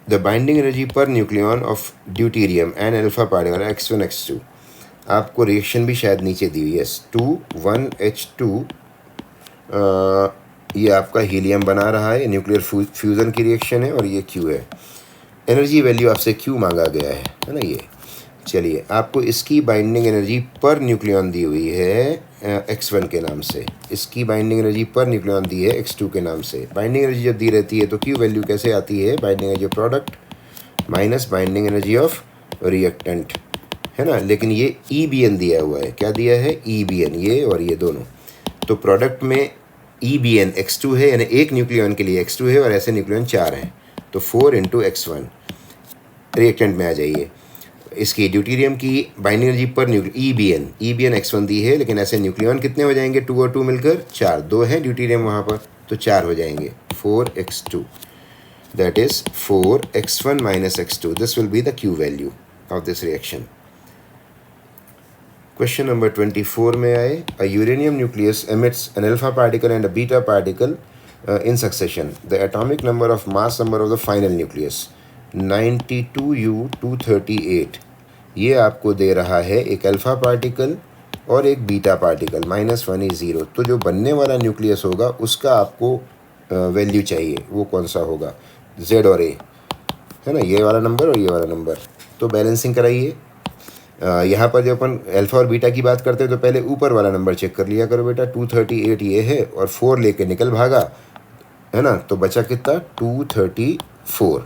The binding energy per nucleon of deuterium and alpha particle X1 X2। आपको रिएक्शन भी शायद नीचे दी हुई है, 2 1H2, ये आपका हीलियम बना रहा है, न्यूक्लियर फ्यूज़न की रिएक्शन है और ये Q है। एनर्जी वैल्यू आपसे Q मांगा गया है ना ये। चलिए, आपको इसकी बाइंडिंग एनर्जी पर न्यूक्लियन दी हुई है X1 के नाम से, इसकी बाइंडिंग एनर्जी पर न्यूक्लियन दी है X2 के नाम से। बाइंडिंग एनर्जी जब दी रहती है तो Q वैल्यू कैसे आती है, binding energy of product minus binding energy of reactant, है ना। लेकिन ये EBN दिया हुआ है, क्या दिया है, EBN, ये और ये दोनों। तो प्रोडक्ट में EBN X2 है, यानी एक न्यूक्लियन के लिए X2 है और ऐसे न्यूक्लियन 4 हैं, तो 4 × X1। रिएक्टेंट में आ जाइए, इसकी ड्यूटेरियम की बाइंडिंग एनर्जी पर EBN X1 दी है, लेकिन ऐसे न्यूक्लियन कितने हो जाएंगे, 2 और 2 मिलकर 4, 2 है ड्यूटेरियम वहाँ पर, तो 4 हो जाएंगे, 4x2, that is 4x1 minus x2. This will be the Q value of this reaction. Question number 24 में आए, a uranium nucleus emits an alpha particle and a beta particle in succession. The atomic number of mass number of the final nucleus 92U238. ये आपको दे रहा है एक alpha particle और एक beta particle, -1 is 0. तो जो बनने वाला न्यूक्लियस होगा उसका आपको वैल्यू चाहिए, वो कौन सा होगा, Z और A, है ना, ये वाला नंबर और ये वाला नंबर. तो बैलेंसिंग कराइए. यहाँ पर जब अपन अल्फ़ा और बीटा की बात करते हैं तो पहले ऊपर वाला नंबर चेक कर लिया करो बेटा. 238 ये है और 4 लेके निकल भागा, है ना, तो बचा कितना, 234.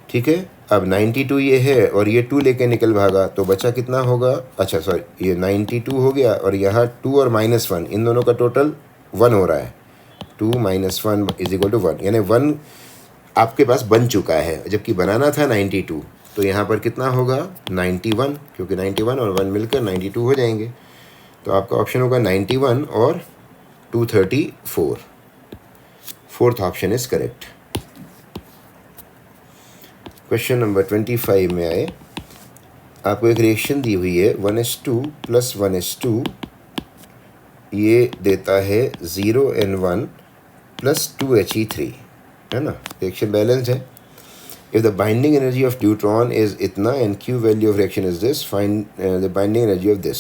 ठीक है. अब 92 ये है और ये 2 लेके निकल भागा, तो बचा कितना होगा, अच्छा सॉरी, ये 92 हो गया और यहाँ 2 और -1, इन दोनों का टोटल 1 हो रहा है. 2 - 1 = 1, यानी 1 आपके पास बन चुका है, जबकि बनाना था 92. तो यहाँ पर कितना होगा, 91, क्योंकि 91 और 1 मिलकर 92 हो जाएंगे. तो आपका ऑप्शन होगा 91 और 234. Fourth option is correct. Question number 25 में आए, आपको एक रिएक्शन दी हुई है 1s2 + 1s2, ये देता है 0n1 + 2he3, है ना. रिएक्शन बैलेंस्ड है. If the binding energy of neutron is इतना and Q value of reaction is this, find the binding energy of this.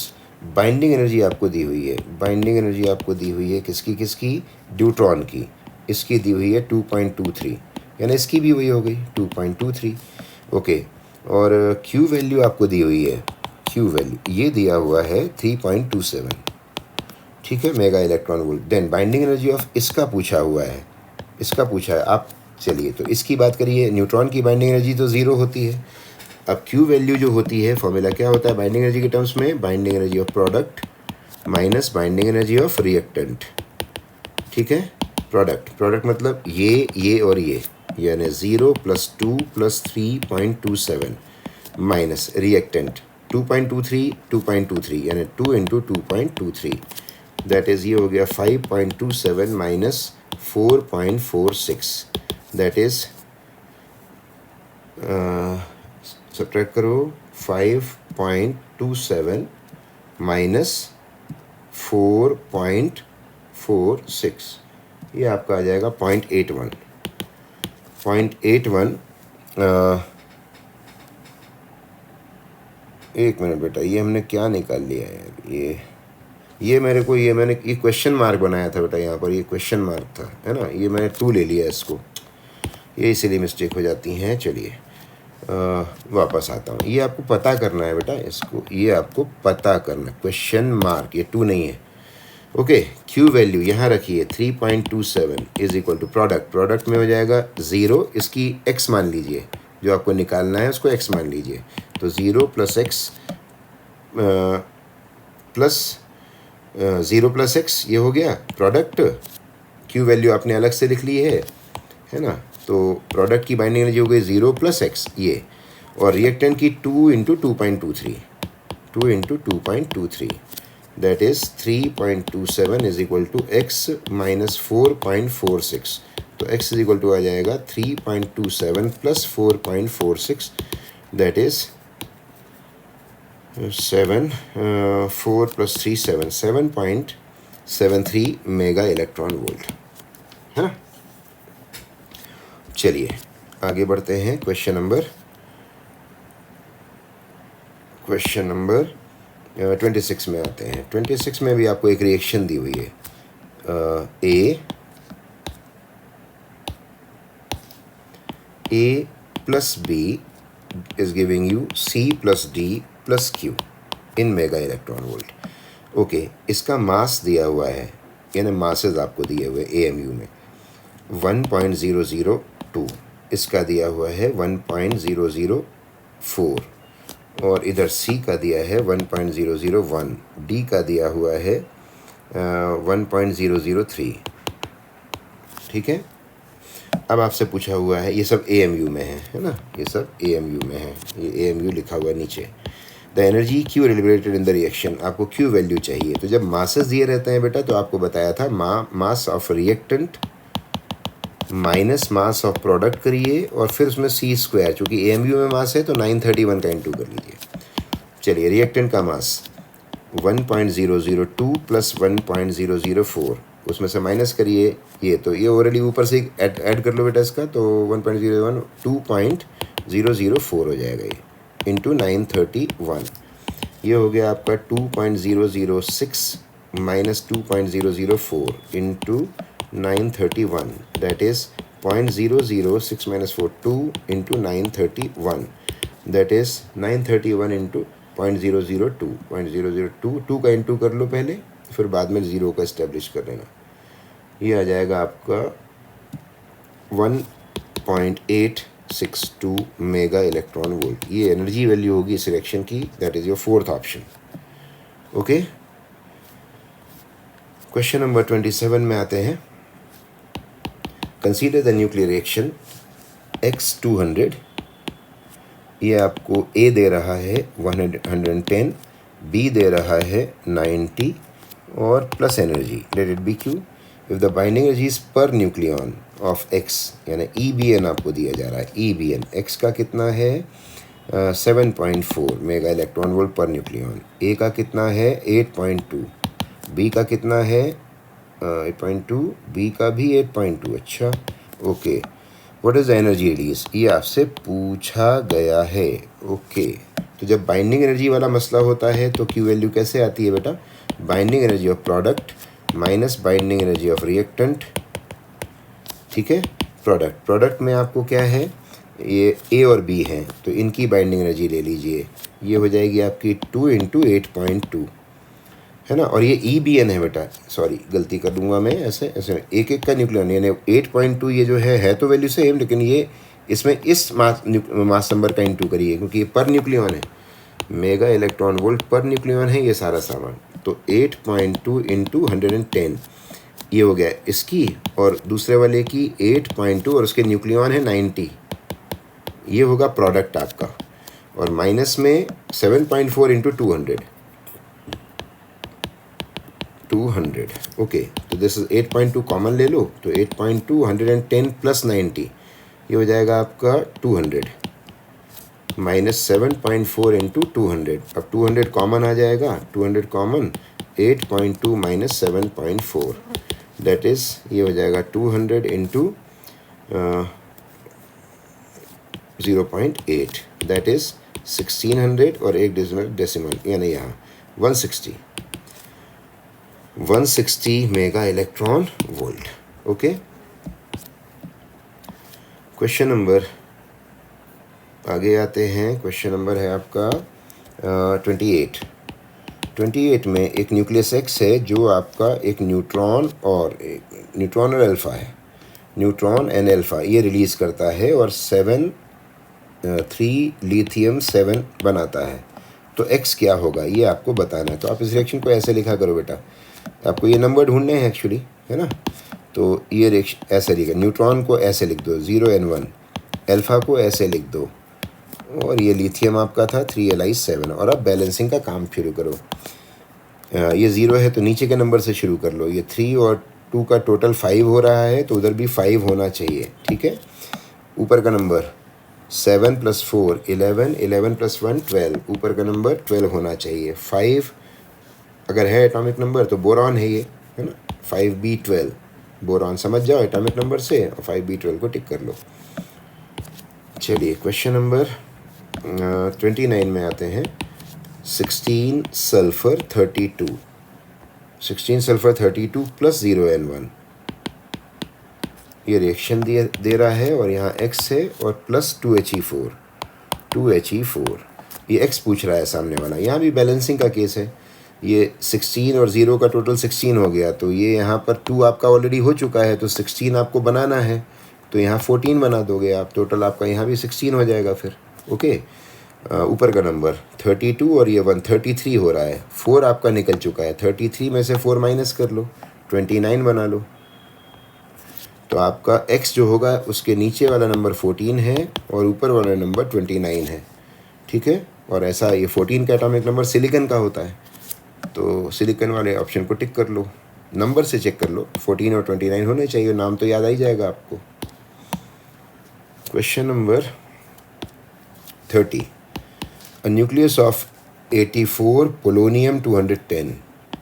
Binding energy आपको दी हुई है, binding energy आपको दी हुई है किसकी किसकी, न्यूट्रॉन की. इसकी दी हुई है 2.23, यानी इसकी भी वही हो गई 2.23. ओके. और Q वैल्यू आपको दी हुई है, Q वैल्यू ये दिया हुआ है 3.27. ठीक है, mega electron volt. Then binding energy of इसका पूछा हुआ है, इसका पूछा है आप. चलिए तो इसकी बात करिए. न्यूट्रॉन की बाइंडिंग एनर्जी तो 0 होती है. अब Q वैल्यू जो होती है, फॉर्मूला क्या होता है बाइंडिंग एनर्जी के टर्म्स में, binding energy of product minus binding energy of reactant. ठीक है. प्रोडक्ट मतलब ये और ये, यानी 0 + 2 + 3.27 माइनस रिएक्टेंट 2.23 यानी 2 × 2.23, दैट इज़ ये हो गया 5.27 माइनस 4.46, दैट इज सब्ट्रैक्ट करो 5.27 माइनस 4.46, ये आपका आ जाएगा 0.81. एक मिनट बेटा, ये हमने क्या निकाल लिया है, ये मेरे को मैंने ये क्वेश्चन मार्क बनाया था बेटा, यहाँ पर ये क्वेश्चन मार्क था, है ना, ये मैंने 2 ले लिया इसको, ये इसीलिए मिस्टेक हो जाती हैं. चलिए वापस आता हूँ. ये आपको पता करना है बेटा, इसको ये आपको पता करना, क्वेश्चन मार्क, ये 2 नहीं है. ओके. Q वैल्यू यहाँ रखिए 3.27 = प्रोडक्ट में हो जाएगा 0, इसकी x मान लीजिए, जो आपको निकालना है उसको x मान लीजिए. तो 0 + x प्लस 0 + x, ये हो गया प्रोडक्ट. Q वैल्यू आपने अलग से लिख ली है ना. तो प्रोडक्ट की बाइंडिंग एनर्जी हो गई 0 + x ये, और रिएक्टेंट की 2 × 2.23, दैट इज़ 3.27 = x - 4.46. तो x = आ जाएगा 3.27 + 4.46, that is 4 + 3 7.73 mega electron volt, है ना. चलिए आगे बढ़ते हैं. क्वेश्चन नंबर 26 में आते हैं. 26 में भी आपको एक रिएक्शन दी हुई है. A + B is giving you C + D + Q in mega electron volt. Okay. इसका मास दिया हुआ है, यानी मासेस आपको दिए हुए AMU में 1.002, इसका दिया हुआ है 1.004, और इधर C का दिया है 1.001, D का दिया हुआ है 1.003. ठीक है. अब आपसे पूछा हुआ है, ये सब AMU में है ना, ये सब AMU में है, ये AMU लिखा हुआ नीचे. The energy Q liberated in the reaction, आपको क्यू वैल्यू चाहिए। तो जब मासेस दिए रहते हैं बेटा तो आपको बताया था mass of reactant minus mass of product करिए और फिर उसमें सी स्क्वायर, चूँकि AMU में मास है तो 931 का इंटू कर लीजिए। चलिए रिएक्टेंट का मास 1.002 प्लस 1.004, उसमें से माइनस करिए ये, तो ये ऑलरेडी ऊपर से ऐड कर लो बेटा इसका, तो 1.01 2.004 हो जाएगा ये इंटू 931। ये हो गया आपका 2.006 minus 2.004 into 931, that is 0.006 minus 4 2 into 931, that is 931 into 0.002 2 का इंटू कर लो पहले, फिर बाद में ज़ीरो का इस्टेब्लिश कर लेना। ये आ जाएगा आपका 1.862 मेगा इलेक्ट्रॉन वोल्ट। ये एनर्जी वैल्यू होगी इस रिएक्शन की, that is your fourth option. Okay, question number 27 में आते हैं। Consider the nuclear reaction X200, ये आपको A दे रहा है 110, B दे रहा है 90 और plus energy let it be Q। If the binding energy is per nucleon of X, यानी EBN आपको दिया जा रहा है। EBN X का कितना है 7.4 mega electron volt per nucleon, A का कितना है 8.2, B का कितना है 8.2, B का भी 8.2। अच्छा okay, what is the energy release, ये आपसे पूछा गया है। ओके, तो जब बाइंडिंग एनर्जी वाला मसला होता है तो क्यू वैल्यू कैसे आती है बेटा, binding energy of product minus binding energy of reactant. ठीक है, प्रोडक्ट में आपको क्या है, ये A और B हैं तो इनकी बाइंडिंग एनर्जी ले लीजिए, ये हो जाएगी आपकी 2 इंटू 8.2, है ना। और ये EBN है बेटा, सॉरी गलती कर दूंगा मैं, ऐसे ऐसे एक एक का न्यूक्लियन, यानी 8.2 ये जो है तो वैल्यू सेम, लेकिन ये इसमें इस मास नंबर का इंटू करिए क्योंकि ये पर न्यूक्लियन है, mega electron volt per nucleon है ये सारा सामान। तो 8.2 इंटू 110 ये हो गया इसकी, और दूसरे वाले की 8.2 और उसके न्यूक्लियन है 90, ये होगा प्रोडक्ट आपका। और माइनस में 7.4 इंटू 200। ओके, तो दिस इज 8.2 कॉमन ले लो, तो 8.2 110 प्लस 90 ये हो जाएगा आपका 200 माइनस 7.4 इंटू 200। अब 200 कॉमन आ जाएगा, 200 कॉमन, 8.2 माइनस 7.4 दैट इज़ ये हो जाएगा 200 इंटू 0.8 दैट इज़ 1600 और एक डेसिमल यानी यहाँ 160 mega electron volt. Okay, question number आगे आते हैं। क्वेश्चन नंबर है आपका 28 में एक न्यूक्लियस X है जो आपका एक न्यूट्रॉन और अल्फ़ा है, न्यूट्रॉन एंड अल्फ़ा ये रिलीज़ करता है और 3 लिथियम 7 बनाता है। तो X क्या होगा ये आपको बताना है। तो आप इस रिएक्शन को ऐसे लिखा करो बेटा, आपको ये नंबर ढूंढने हैं एक्चुअली, है ना। तो ये रिएक्शन ऐसे लिखा, न्यूट्रॉन को ऐसे लिख दो 0N1, अल्फ़ा को ऐसे लिख दो, और ये लिथियम आपका था 3Li7। और अब बैलेंसिंग का काम शुरू करो। ये 0 है तो नीचे के नंबर से शुरू कर लो, ये 3 और 2 का टोटल 5 हो रहा है तो उधर भी 5 होना चाहिए। ठीक है, ऊपर का नंबर 7 प्लस 4 11, 11 प्लस 1 12, ऊपर का नंबर 12 होना चाहिए। 5 अगर है एटॉमिक नंबर तो बोरॉन है ये, है ना, 5B12 बोरॉन, समझ जाओ एटॉमिक नंबर से, और 5B12 को टिक कर लो। चलिए क्वेश्चन नंबर 29 में आते हैं। 16 सल्फर 32 प्लस 0N1 ये रिएक्शन दे रहा है, और यहाँ X है और प्लस 2He4 ये X पूछ रहा है सामने वाला। यहाँ भी बैलेंसिंग का केस है, ये 16 और 0 का टोटल 16 हो गया, तो ये यहाँ पर 2 आपका ऑलरेडी हो चुका है तो 16 आपको बनाना है, तो यहाँ 14 बना दोगे आप, टोटल आपका यहाँ भी 16 हो जाएगा फिर। ओके, ऊपर का नंबर 32 और ये 133 हो रहा है, 4 आपका निकल चुका है, 33 में से 4 माइनस कर लो, 29 बना लो। तो आपका X जो होगा उसके नीचे वाला नंबर 14 है और ऊपर वाला नंबर 29 है। ठीक है, और ऐसा ये 14 का एटॉमिक नंबर सिलिकॉन का होता है, तो सिलिकॉन वाले ऑप्शन को टिक कर लो, नंबर से चेक कर लो, 14 और 29 होने चाहिए, नाम तो याद आ ही जाएगा आपको। Question number 30, a nucleus of 84 polonium 210,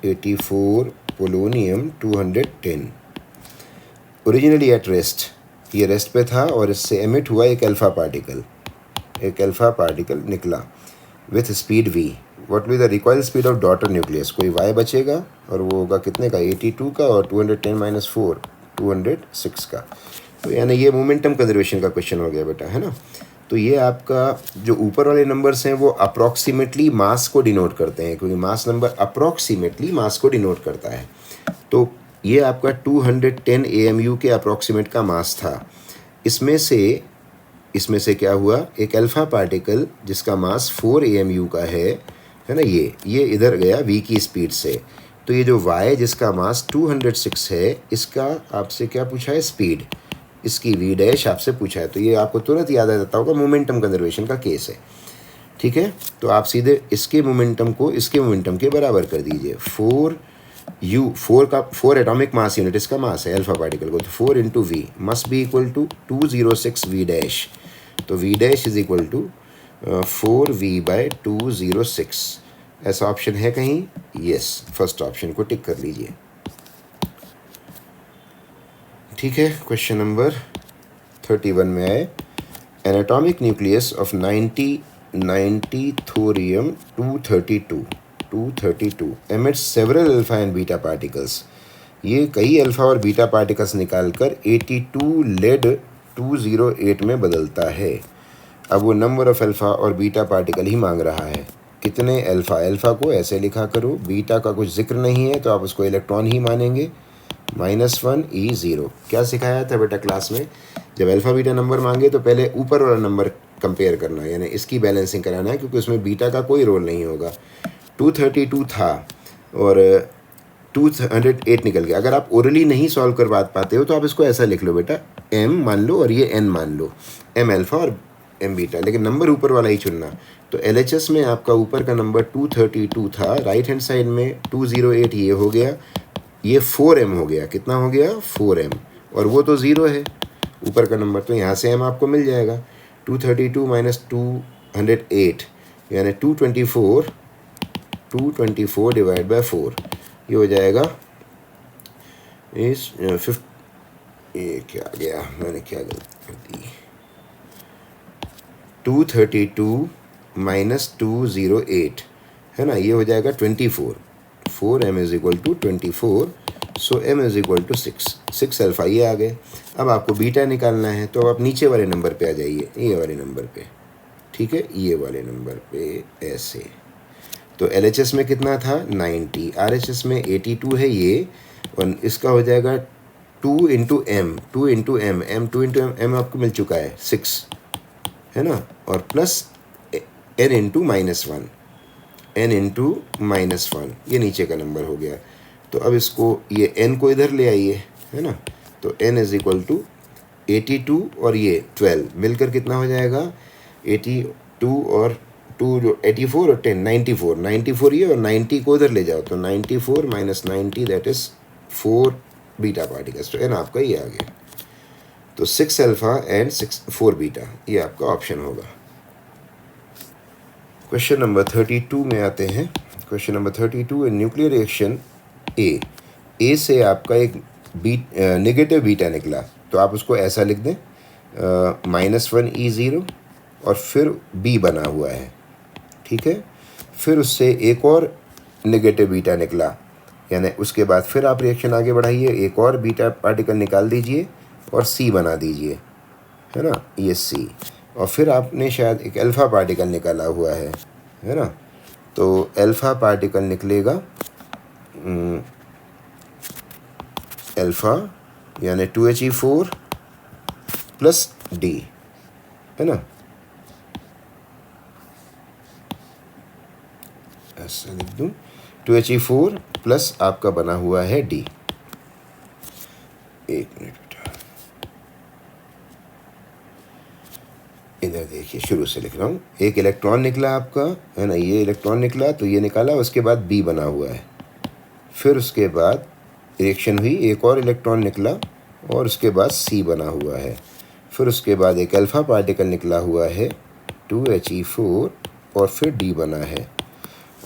84 polonium 210 originally at rest, ये रेस्ट पे था और इससे एमिट हुआ एक अल्फा पार्टिकल निकला with speed v, what will the recoil speed of daughter nucleus, कोई y बचेगा और वो होगा कितने का, 82 का, और 210 माइनस 4 206 का। तो यानी ये मोमेंटम कंजर्वेशन का क्वेश्चन हो गया बेटा, है ना। तो ये आपका जो ऊपर वाले नंबर्स हैं वो अप्रॉक्सीमेटली मास को डिनोट करते हैं, क्योंकि मास नंबर अप्रॉक्सीमेटली मास को डिनोट करता है। तो ये आपका 210 AMU के अप्रॉक्सीमेट का मास था। इसमें से क्या हुआ, एक अल्फा पार्टिकल जिसका मास 4 AMU का है ना, ये इधर गया v की स्पीड से। तो ये जो y जिसका मास 206 है, इसका आपसे क्या पूछा है, स्पीड, इसकी v डैश आपसे पूछा है। तो ये आपको तुरंत याद आ जाता होगा, मोमेंटम कंजर्वेशन का केस है, ठीक है। तो आप सीधे इसके मोमेंटम को इसके मोमेंटम के बराबर कर दीजिए। 4 एटॉमिक मास यूनिट इसका मास है अल्फा पार्टिकल को, तो 4 into v must be equal to 206 v dash. तो v dash is equal to 4v/206। ऐसा ऑप्शन है कहीं? यस, फर्स्ट ऑप्शन को टिक कर लीजिए, ठीक है। क्वेश्चन नंबर 31 में आए, N atomic nucleus of 90 thorium 232 emits several alpha and beta particles. ये कई अल्फा और बीटा पार्टिकल्स निकालकर 82 लेड 208 में बदलता है। अब वो नंबर ऑफ अल्फा और बीटा पार्टिकल ही मांग रहा है। कितने अल्फा को ऐसे लिखा करो, बीटा का कुछ जिक्र नहीं है तो आप उसको इलेक्ट्रॉन ही मानेंगे, -1 E0। क्या सिखाया था बेटा क्लास में, जब अल्फा बीटा नंबर मांगे तो पहले ऊपर वाला नंबर कंपेयर करना है, यानी इसकी बैलेंसिंग कराना है, क्योंकि उसमें बीटा का कोई रोल नहीं होगा। 232 था और 208 निकल गया। अगर आप ओरली नहीं सॉल्व कर पाते हो तो आप इसको ऐसा लिख लो बेटा, m मान लो और ये n मान लो, m अल्फा और m बीटा, लेकिन नंबर ऊपर वाला ही चुनना। तो LHS में आपका ऊपर का नंबर 232 था, राइट हैंड साइड में 208 ये हो गया, ये 4m हो गया, कितना हो गया 4m, और वो तो 0 है ऊपर का नंबर, तो यहाँ से m आपको मिल जाएगा। 232 माइनस 208 यानी 224 डिवाइड बाय 4, ये हो जाएगा इस 50, ये क्या गया, मैंने क्या गलती कर दी, 232 माइनस 208 है ना, ये हो जाएगा 24। 4m is equal to 24, so m is equal to 6 alpha ये आ गए। अब आपको बीटा निकालना है, तो अब आप नीचे वाले नंबर पे आ जाइए, ये वाले नंबर पे, ठीक है, ये वाले नंबर पे ऐसे। तो LHS में कितना था 90, RHS में 82 है ये, और इसका हो जाएगा 2 इंटू एम, m आपको मिल चुका है 6 है ना, और प्लस n इंटू -1, ये नीचे का नंबर हो गया। तो अब इसको, ये n को इधर ले आइए, है ना, तो n इज इक्वल टू 82 और ये 12 मिलकर कितना हो जाएगा 82 और 2 जो 84 और 10 94 ये, और 90 को इधर ले जाओ, तो 94 minus 90 that is 4 beta particles, तो n आपका ये आ गया। तो 6 अल्फा एंड 4 बीटा, ये आपका ऑप्शन होगा। क्वेश्चन नंबर 32 में आते हैं। क्वेश्चन नंबर 32, न्यूक्लियर रिएक्शन ए से आपका एक नेगेटिव बीटा निकला, तो आप उसको ऐसा लिख दें, -1 E0 और फिर B बना हुआ है, ठीक है। फिर उससे एक और नेगेटिव बीटा निकला, यानी उसके बाद फिर आप रिएक्शन आगे बढ़ाइए, एक और बीटा पार्टिकल निकाल दीजिए और C बना दीजिए, है ना, ये C, और फिर आपने शायद एक अल्फ़ा पार्टिकल निकाला हुआ है ना, तो अल्फ़ा पार्टिकल निकलेगा अल्फ़ा यानी 2He4 प्लस D, है ना, ऐसा लिख दूँ, 2He4 प्लस आपका बना हुआ है D। एक मिनट बेटा, इधर देखिए, शुरू से लिख रहा हूँ। एक इलेक्ट्रॉन निकला आपका, है ना, ये इलेक्ट्रॉन निकला तो ये निकाला, उसके बाद बी बना हुआ है। फिर उसके बाद रिएक्शन हुई, एक और इलेक्ट्रॉन निकला और उसके बाद सी बना हुआ है। फिर उसके बाद एक अल्फ़ा पार्टिकल निकला हुआ है 2He4 और फिर डी बना है।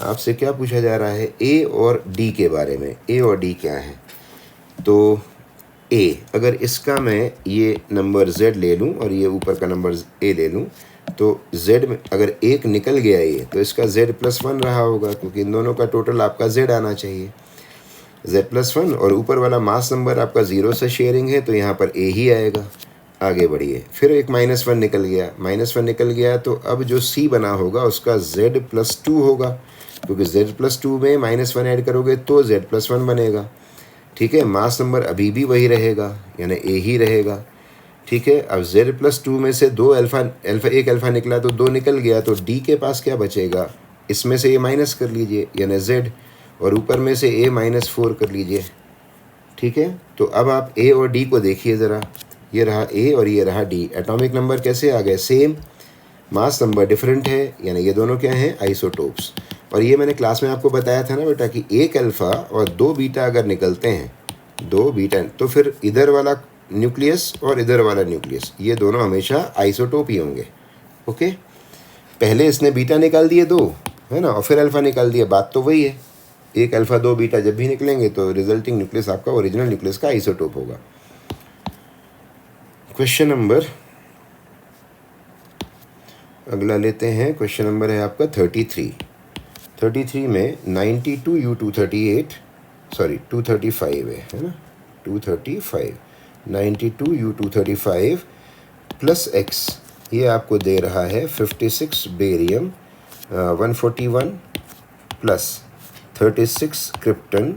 आपसे क्या पूछा जा रहा है? ए और डी के बारे में। ए और डी क्या है? तो ए, अगर इसका मैं ये नंबर z ले लूँ और ये ऊपर का नंबर ए ले लूँ, तो z में अगर एक निकल गया ये, तो इसका z+1 रहा होगा, क्योंकि इन दोनों का टोटल आपका z आना चाहिए, z+1। और ऊपर वाला मास नंबर आपका 0 से शेयरिंग है, तो यहाँ पर a ही आएगा। आगे बढ़िए, फिर एक -1 निकल गया, -1 निकल गया, तो अब जो c बना होगा उसका z+2 होगा, क्योंकि z+2 में -1 ऐड करोगे तो z+1 बनेगा। ठीक है, मास नंबर अभी भी वही रहेगा, यानी a ही रहेगा। ठीक है, अब z+2 में से दो एक अल्फ़ा निकला तो 2 निकल गया, तो d के पास क्या बचेगा? इसमें से ये माइनस कर लीजिए, यानी z, और ऊपर में से a -4 कर लीजिए। ठीक है, तो अब आप a और d को देखिए ज़रा, ये रहा a और ये रहा d। एटॉमिक नंबर कैसे आ गए? सेम। मास नंबर डिफरेंट है, यानी ये दोनों क्या हैं? आइसोटोप्स। और ये मैंने क्लास में आपको बताया था ना बेटा कि एक अल्फ़ा और 2 बीटा अगर निकलते हैं, 2 बीटा, तो फिर इधर वाला न्यूक्लियस और इधर वाला न्यूक्लियस, ये दोनों हमेशा आइसोटोप ही होंगे। ओके, पहले इसने बीटा निकाल दिए 2, है ना, और फिर अल्फ़ा निकाल दिया, बात तो वही है। एक अल्फ़ा 2 बीटा जब भी निकलेंगे तो रिजल्टिंग न्यूक्लियस आपका ओरिजिनल न्यूक्लियस का आइसोटोप होगा। क्वेश्चन नंबर अगला लेते हैं। क्वेश्चन नंबर है आपका 33 में 92U238, सॉरी 235 है ना, 235, 92U235 प्लस x, ये आपको दे रहा है 56 barium 141 plus 36 krypton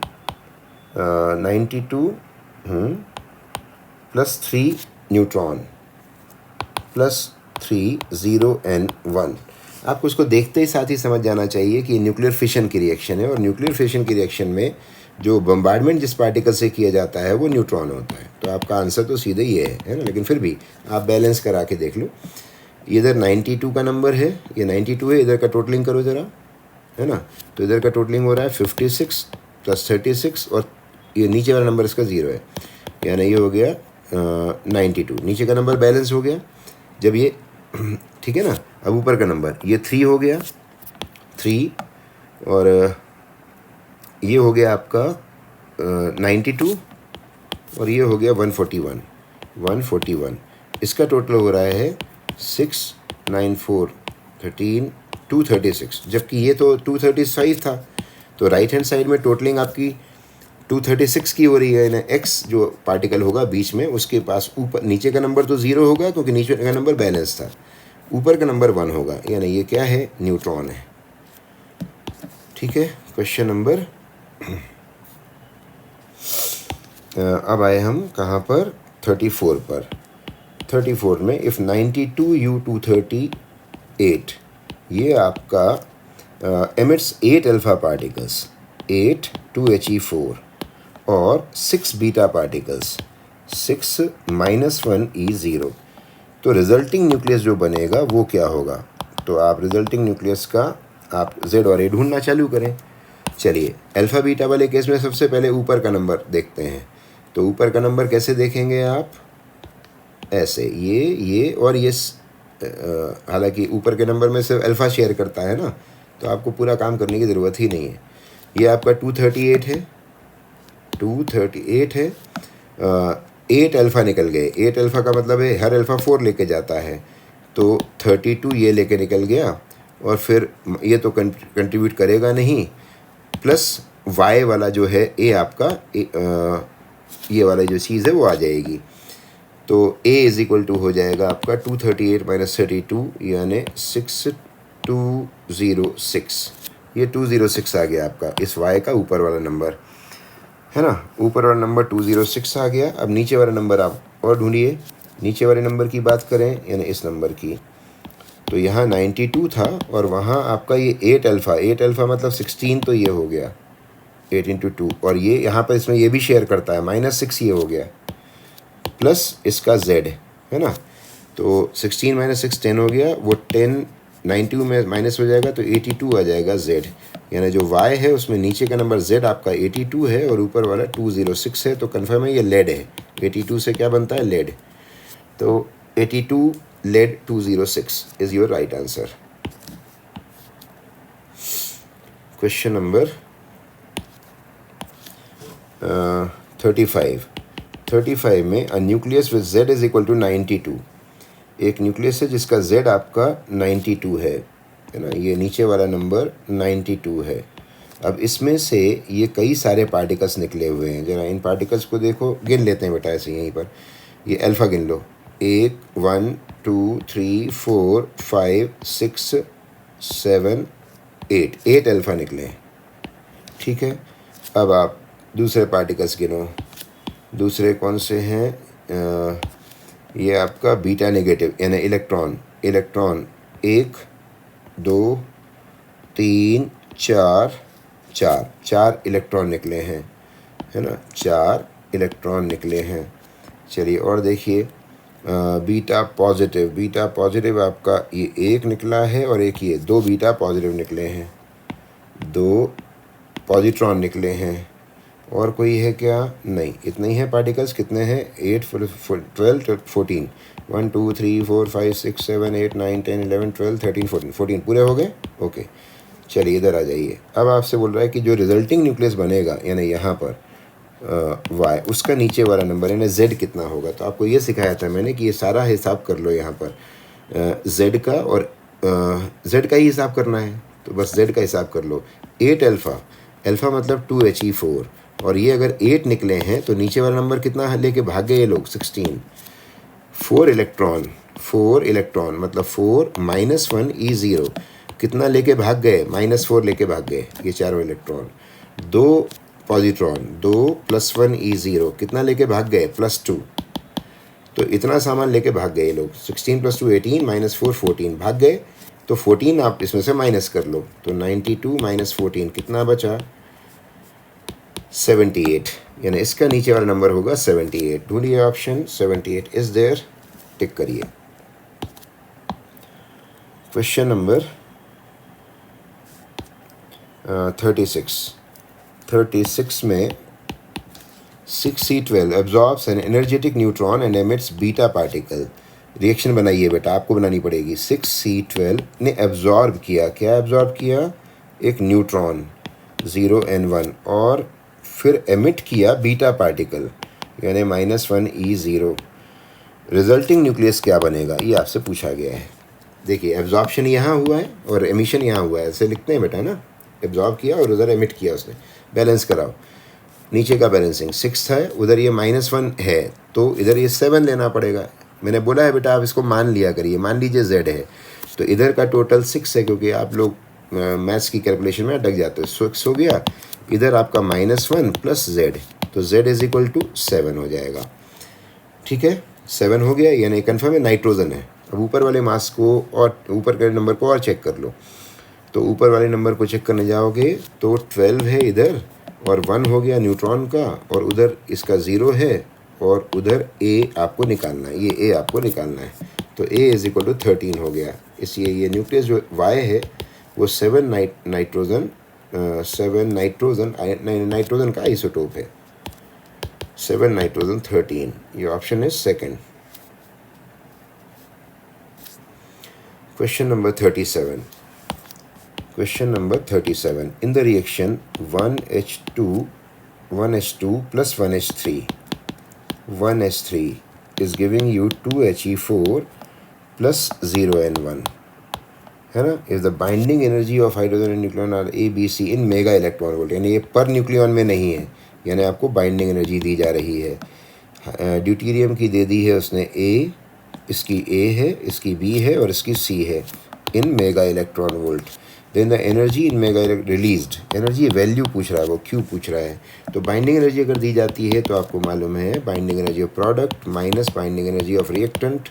92 plus 3 neutron plus 3 0 and 1। आपको इसको देखते ही साथ ही समझ जाना चाहिए कि न्यूक्लियर फिशन की रिएक्शन है, और न्यूक्लियर फिशन की रिएक्शन में जो बम्बार्डमेंट जिस पार्टिकल से किया जाता है वो न्यूट्रॉन होता है। तो आपका आंसर तो सीधे ये है ना, लेकिन फिर भी आप बैलेंस करा के देख लो। इधर 92 का नंबर है, ये 92 है, इधर का टोटलिंग करो ज़रा, है ना, तो इधर का टोटलिंग हो रहा है 56 प्लस 36, और ये नीचे वाला नंबर इसका 0 है, यानी ये हो गया 92। नीचे का नंबर बैलेंस हो गया जब ये, ठीक है ना। अब ऊपर का नंबर ये 3 हो गया, 3, और ये हो गया आपका 92, और ये हो गया 141। इसका टोटल हो रहा है 6 9 4 13 236, जबकि ये तो 235 था। तो राइट हैंड साइड में टोटलिंग आपकी 236 की हो रही है ना। x जो पार्टिकल होगा बीच में, उसके पास ऊपर, नीचे का नंबर तो 0 होगा क्योंकि नीचे का नंबर बैलेंस था, ऊपर का नंबर 1 होगा, यानी ये क्या है? न्यूट्रॉन है। ठीक है, क्वेश्चन नंबर अब आए हम कहाँ पर? 34 पर। 34 में इफ़ 92U238, ये आपका एमिट्स 8 अल्फ़ा पार्टिकल्स, 8 2He4 और 6 बीटा पार्टिकल्स, 6 -1 E0, तो रिजल्टिंग न्यूक्लियस जो बनेगा वो क्या होगा? तो आप रिजल्टिंग न्यूक्लियस का आप Z और A ढूंढना चालू करें। चलिए, अल्फ़ा बीटा वाले केस में सबसे पहले ऊपर का नंबर देखते हैं। तो ऊपर का नंबर कैसे देखेंगे आप? ऐसे, ये और ये, हालांकि ऊपर के नंबर में से अल्फ़ा शेयर करता है ना, तो आपको पूरा काम करने की ज़रूरत ही नहीं है। ये आपका 238 है, 238 है, 8 अल्फ़ा निकल गए। 8 अल्फ़ा का मतलब है हर अल्फ़ा 4 लेके जाता है, तो 32 ये लेके निकल गया, और फिर ये तो कंट्रीब्यूट करेगा नहीं, प्लस y वाला जो है a आपका ये वाला जो चीज़ है वो आ जाएगी। तो a = हो जाएगा आपका 238 - 32, यानी 6206। ये 206 आ गया आपका इस y का ऊपर वाला नंबर, है ना। ऊपर वाला नंबर 206 आ गया। अब नीचे वाला नंबर आप और ढूंढिए। नीचे वाले नंबर की बात करें, यानी इस नंबर की, तो यहाँ 92 था और वहाँ आपका ये 8 अल्फ़ा मतलब 16, तो ये हो गया 8 × 2, और ये यहाँ पर इसमें ये भी शेयर करता है, -6 ये हो गया, प्लस इसका Z, है ना। तो 16 माइनस 6 10 हो गया, वो 10 92 में माइनस हो जाएगा तो 82 आ जाएगा Z, यानी जो Y है उसमें नीचे का नंबर Z आपका 82 है और ऊपर वाला 206 है, तो कन्फर्म है ये लेड है। 82 से क्या बनता है? लेड। तो 82 lead 206 is your right answer. Question number 35 में a nucleus with Z is equal to 92। एक न्यूक्लियस है जिसका Z आपका 92 है ना, ये नीचे वाला नंबर 92 है। अब इसमें से ये कई सारे पार्टिकल्स निकले हुए हैं, जरा इन पार्टिकल्स को देखो, गिन लेते हैं बेटा ऐसे यहीं पर। ये अल्फ़ा गिन लो, 1 1 2 3 4 5 6 7 8 अल्फ़ा निकले हैं, ठीक है। अब आप दूसरे पार्टिकल्स गिनो, दूसरे कौन से हैं? ये आपका बीटा नेगेटिव यानी इलेक्ट्रॉन 1 2 3 4 इलेक्ट्रॉन निकले हैं, है ना, 4 इलेक्ट्रॉन निकले हैं। चलिए और देखिए, बीटा पॉजिटिव आपका ये 1 निकला है और एक ये 2 बीटा पॉजिटिव निकले हैं, 2 पॉजिट्रॉन निकले हैं। और कोई है क्या? नहीं, इतने ही हैं पार्टिकल्स। कितने हैं? 8 12 14 1 2 3 4 5 6 7 8 9 10 11 12 13 14 पूरे हो गए। ओके, चलिए इधर आ जाइए। अब आपसे बोल रहा है कि जो रिजल्टिंग न्यूक्लियस बनेगा यानी यहाँ पर वाई, उसका नीचे वाला नंबर यानी Z कितना होगा। तो आपको ये सिखाया था मैंने कि ये सारा हिसाब कर लो यहाँ पर Z का, और Z का ही हिसाब करना है, तो बस Z का हिसाब कर लो। 8 अल्फ़ा मतलब 2He4, और ये अगर 8 निकले हैं तो नीचे वाला नंबर कितना लेके भाग गए ये लोग? 16। 4 इलेक्ट्रॉन मतलब 4 -1 E0 कितना लेके भाग गए? -4 लेके भाग गए ये चारों इलेक्ट्रॉन। 2 पॉजिट्रॉन 2 + 1 E0 कितना लेके भाग गए? +2। तो इतना सामान लेके भाग गए ये लोग। 16 + 2 18 -4 14 भाग गए, तो 14 आप इसमें से माइनस कर लो, तो 92 - 14 कितना बचा? 78, यानी इसका नीचे वाला नंबर होगा 78। ढूंढिए ऑप्शन 78 इज देयर, टिक करिए। क्वेश्चन नंबर 36 में 6C12 absorbs an energetic neutron and emits beta particle. Reaction बनाइए बेटा, आपको बनानी पड़ेगी। 6C12 ने एब्जॉर्ब किया, क्या एब्जॉर्ब किया? एक न्यूट्रॉन 0 and 1, और फिर एमिट किया बीटा पार्टिकल यानी -1 E0। रिजल्टिंग न्यूक्लियस क्या बनेगा, ये आपसे पूछा गया है। देखिए, एब्जॉर्प्शन यहाँ हुआ है और एमिशन यहाँ हुआ है, ऐसे लिखते हैं बेटा ना, एब्जॉर्ब किया और उधर एमिट किया उसने। बैलेंस कराओ, नीचे का बैलेंसिंग 6 है, उधर ये -1 है, तो इधर ये 7 लेना पड़ेगा। मैंने बोला है बेटा आप इसको मान लिया करिए। मान लीजिए Z है, तो इधर का टोटल 6 है, क्योंकि आप लोग मैथ्स की कैलकुलेशन में अटक जाते हो। 6 हो गया, इधर आपका -1 + Z, तो Z इज इक्वल टू 7 हो जाएगा, ठीक है। 7 हो गया, यानी कन्फर्म है नाइट्रोजन है। अब ऊपर वाले मास को और ऊपर के नंबर को और चेक कर लो। तो ऊपर वाले नंबर को चेक करने जाओगे तो 12 है इधर, और 1 हो गया न्यूट्रॉन का, और उधर इसका 0 है, और उधर A आपको निकालना है, ये A आपको निकालना है। तो A इज इक्वल टू 13 हो गया। इसलिए ये न्यूक्लियस जो Y है वो 7 नाइट्रोजन नाइट्रोजन का आइसोटोप है। 7 नाइट्रोजन 13, ये ऑप्शन है second. Question number 37। Question number 37. In the reaction 1H2 plus 1H3 is giving you 2He4 plus 0 and 1, है ना। If the binding energy of hydrogen and nucleon are A, B, C in mega electron volt, यानी ये per nucleon में नहीं है, यानी आपको binding energy दी जा रही है। ड्यूटीरियम की दे दी है उसने A, इसकी A है, इसकी B है और इसकी C है, in mega electron volt. Then the energy in mega released, energy value पूछ रहा है, वो क्यों पूछ रहा है। तो बाइंडिंग एनर्जी अगर दी जाती है तो आपको मालूम है binding energy of product minus binding energy of reactant,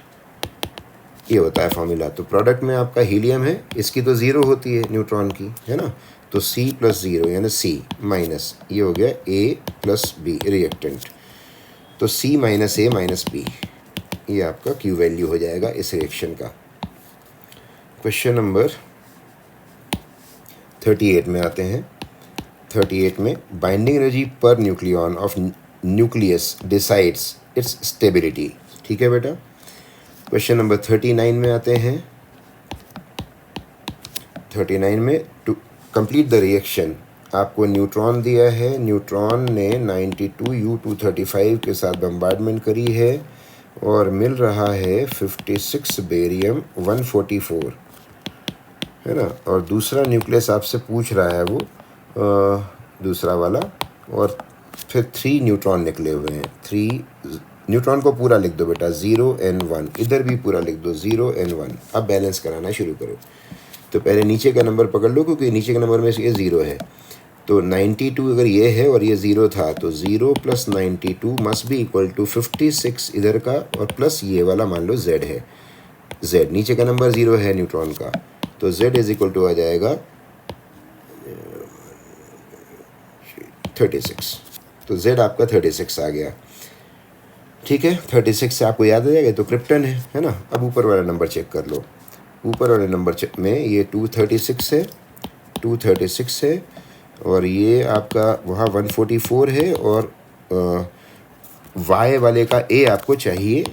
ये होता है फॉर्मूला। तो प्रोडक्ट में आपका हीलियम है, इसकी तो 0 होती है न्यूट्रॉन की, है ना। तो C + 0 यानी C माइनस, ये हो गया A + B रिएक्टेंट। तो C - A - B, ये आपका क्यू वैल्यू हो जाएगा इस रिएक्शन का। क्वेश्चन नंबर 38 में आते हैं। 38 में binding energy per nucleon of nucleus decides it's stability. ठीक है बेटा। क्वेश्चन नंबर 39 में आते हैं। 39 में टू कंप्लीट द रिएक्शन, आपको न्यूट्रॉन दिया है, न्यूट्रॉन ने 92U235 के साथ बम्बार्डमेंट करी है और मिल रहा है 56 बेरियम 144, है ना। और दूसरा न्यूक्लियस आपसे पूछ रहा है वो दूसरा वाला, और फिर 3 न्यूट्रॉन निकले हुए हैं। 3 न्यूट्रॉन को पूरा लिख दो बेटा, 0 and 1, इधर भी पूरा लिख दो 0 and 1। अब बैलेंस कराना शुरू करो। तो पहले नीचे का नंबर पकड़ लो, क्योंकि नीचे के नंबर में से ये 0 है। तो 92 अगर ये है और ये 0 था, तो 0 + 92 मस्ट बी इक्वल टू 56 इधर का, और प्लस ये वाला मान लो Z है। Z नीचे का नंबर 0 है न्यूट्रॉन का, तो Z इज इक्वल टू आ जाएगा 36। तो Z आपका 36 आ गया। ठीक है, 36 से आपको याद आ जाएगा तो क्रिप्टन है ना। अब ऊपर वाला नंबर चेक कर लो। ऊपर वाले नंबर में ये 236 है, 236 है, और ये आपका वहाँ 144 है, और Y वाले का A आपको चाहिए,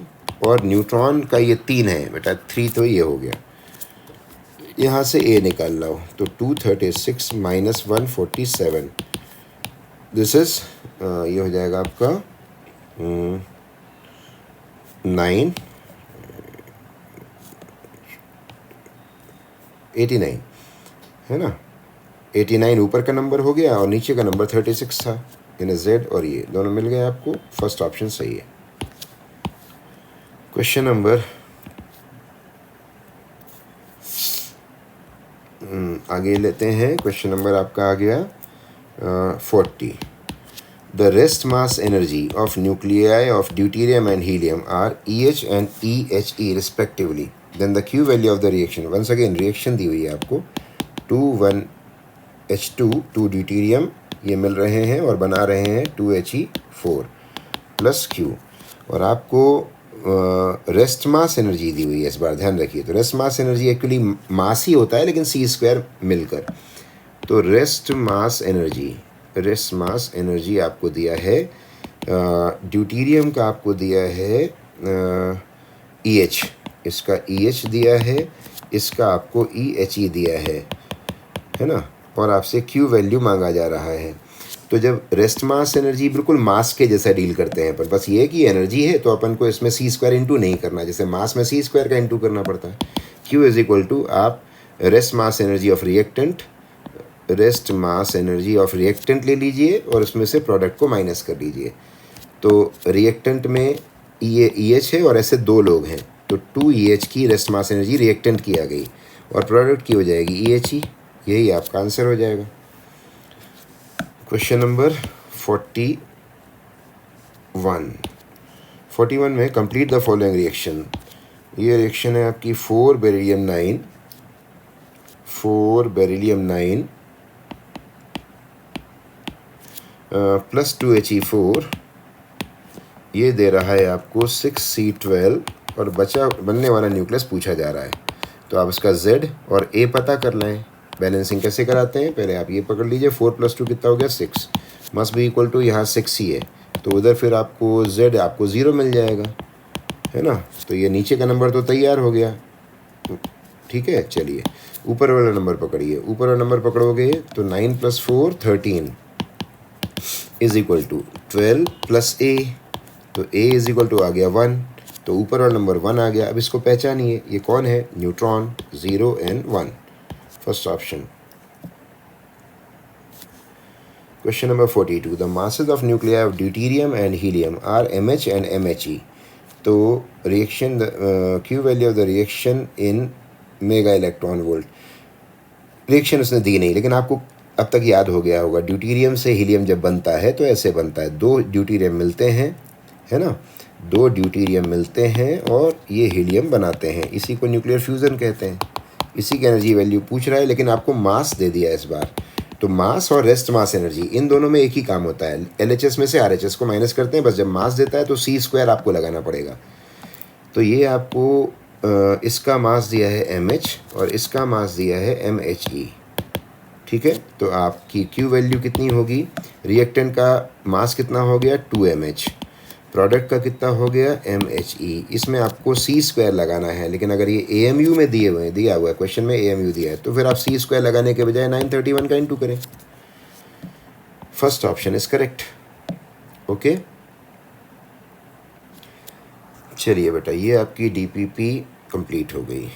और न्यूट्रॉन का ये 3 है बेटा, 3 तो ये हो गया। यहाँ से A निकाल लो, तो 236 - 147, दिस इज ये हो जाएगा आपका 89 है ना। 89 ऊपर का नंबर हो गया और नीचे का नंबर 36 था, यानी Z और ये दोनों मिल गए आपको। फर्स्ट ऑप्शन सही है। क्वेश्चन नंबर आगे लेते हैं। क्वेश्चन नंबर आपका आ गया 40। The rest mass energy of nuclei of deuterium and helium are EH and EHE respectively. Then the Q value of the reaction. Once again reaction दी हुई है आपको, 2,1H2 2 deuterium ये मिल रहे हैं और बना रहे हैं 2He4 प्लस Q, और आपको रेस्ट मास एनर्जी दी हुई है। इस बार ध्यान रखिए, तो rest mass energy actually mass ही होता है लेकिन C² मिलकर। तो रेस्ट मास एनर्जी आपको दिया है, ड्यूटीरियम का आपको दिया है EH, इसका EH दिया है, इसका आपको EHE दिया है ना, और आपसे Q वैल्यू मांगा जा रहा है। तो जब रेस्ट मास एनर्जी बिल्कुल मास के जैसा डील करते हैं, पर बस ये कि एनर्जी है तो अपन को इसमें C² इंटू नहीं करना, जैसे मास में C² का इंटू करना पड़ता है। Q इज इक्वल टू आप rest mass energy of reactant, rest mass energy of reactant ले लीजिए और उसमें से प्रोडक्ट को माइनस कर लीजिए। तो रिएक्टेंट में EH है और ऐसे 2 लोग हैं, तो 2EH की रेस्ट मास एनर्जी रिएक्टेंट की आ गई और प्रोडक्ट की हो जाएगी EHE। यही आपका आंसर हो जाएगा। क्वेश्चन नंबर 41 में कंप्लीट द फॉलोइंग रिएक्शन। ये रिएक्शन है आपकी 4 बेरिलियम 9 प्लस 2He4, ये दे रहा है आपको 6C12, और बचा बनने वाला न्यूक्लियस पूछा जा रहा है। तो आप इसका Z और A पता कर लें। बैलेंसिंग कैसे कराते हैं, पहले आप ये पकड़ लीजिए, 4 + 2 कितना हो गया 6, मस्ट बी इक्वल टू यहाँ 6 ही है, तो उधर फिर आपको Z आपको 0 मिल जाएगा, है ना। तो ये नीचे का नंबर तो तैयार हो गया। ठीक है, चलिए ऊपर वाला नंबर पकड़िए। ऊपर वाला नंबर पकड़ोगे तो 9 + 4 13 इज इक्वल टू 12 + A, तो A इज इक्वल टू आ गया 1, तो ऊपर वाला नंबर 1 आ गया। अब इसको पहचानिए, ये कौन है, neutron, 0 and 1, first option. Question number 42, the masses of nuclei of deuterium and helium are MH and MHE। तो reaction Q value of the reaction in mega electron volt. Reaction उसने दी नहीं, लेकिन आपको अब तक याद हो गया होगा, ड्यूटीरियम से हीलियम जब बनता है तो ऐसे बनता है, 2 ड्यूटीरियम मिलते हैं, है ना, 2 ड्यूटीरियम मिलते हैं और ये हीलियम बनाते हैं, इसी को न्यूक्लियर फ्यूज़न कहते हैं। इसी की एनर्जी वैल्यू पूछ रहा है, लेकिन आपको मास दे दिया इस बार। तो मास और रेस्ट मास एनर्जी, इन दोनों में एक ही काम होता है, LHS में से RHS को माइनस करते हैं, बस जब मास देता है तो C² आपको लगाना पड़ेगा। तो ये आपको इसका मास दिया है mH और इसका मास दिया है mHe, ठीक है। तो आपकी Q वैल्यू कितनी होगी, रिएक्टेंट का मास कितना हो गया 2mH, प्रोडक्ट का कितना हो गया mHe, इसमें आपको c² लगाना है, लेकिन अगर ये AMU में दिया हुआ है क्वेश्चन में AMU दिया है, तो फिर आप c² लगाने के बजाय 931 का इंटू करें। First option is correct. Okay, चलिए बेटा ये आपकी DPP कंप्लीट हो गई।